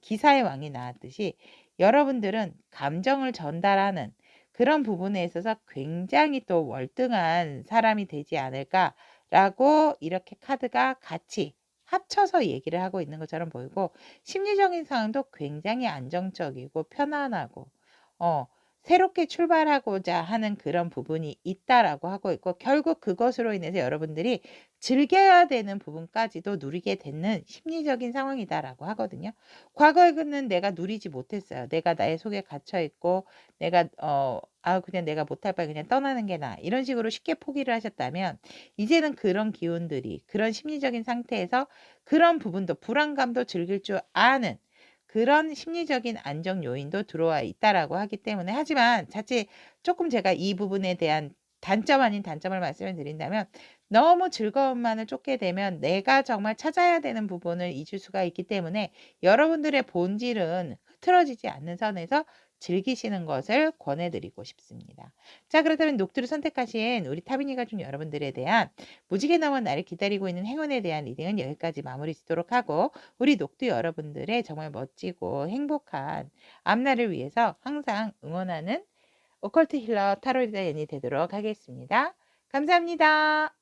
기사의 왕이 나왔듯이 여러분들은 감정을 전달하는 그런 부분에 있어서 굉장히 또 월등한 사람이 되지 않을까라고 이렇게 카드가 같이 합쳐서 얘기를 하고 있는 것처럼 보이고, 심리적인 상황도 굉장히 안정적이고 편안하고 새롭게 출발하고자 하는 그런 부분이 있다라고 하고 있고, 결국 그것으로 인해서 여러분들이 즐겨야 되는 부분까지도 누리게 되는 심리적인 상황이다라고 하거든요. 과거에는 내가 누리지 못했어요. 내가 나의 속에 갇혀 있고 내가 그냥 내가 못할 바에 그냥 떠나는 게 나아, 이런 식으로 쉽게 포기를 하셨다면, 이제는 그런 기운들이 그런 심리적인 상태에서 그런 부분도 불안감도 즐길 줄 아는 그런 심리적인 안정 요인도 들어와 있다라고 하기 때문에, 하지만 자칫 조금 제가 이 부분에 대한 단점 아닌 단점을 말씀을 드린다면, 너무 즐거움만을 쫓게 되면 내가 정말 찾아야 되는 부분을 잊을 수가 있기 때문에 여러분들의 본질은 흐트러지지 않는 선에서 즐기시는 것을 권해드리고 싶습니다. 자, 그렇다면 녹두를 선택하신 우리 타비니가 준 여러분들에 대한 무지개 넘은 나를 기다리고 있는 행운에 대한 리딩은 여기까지 마무리 짓도록 하고, 우리 녹두 여러분들의 정말 멋지고 행복한 앞날을 위해서 항상 응원하는 오컬트 힐러 타로리다 연이 되도록 하겠습니다. 감사합니다.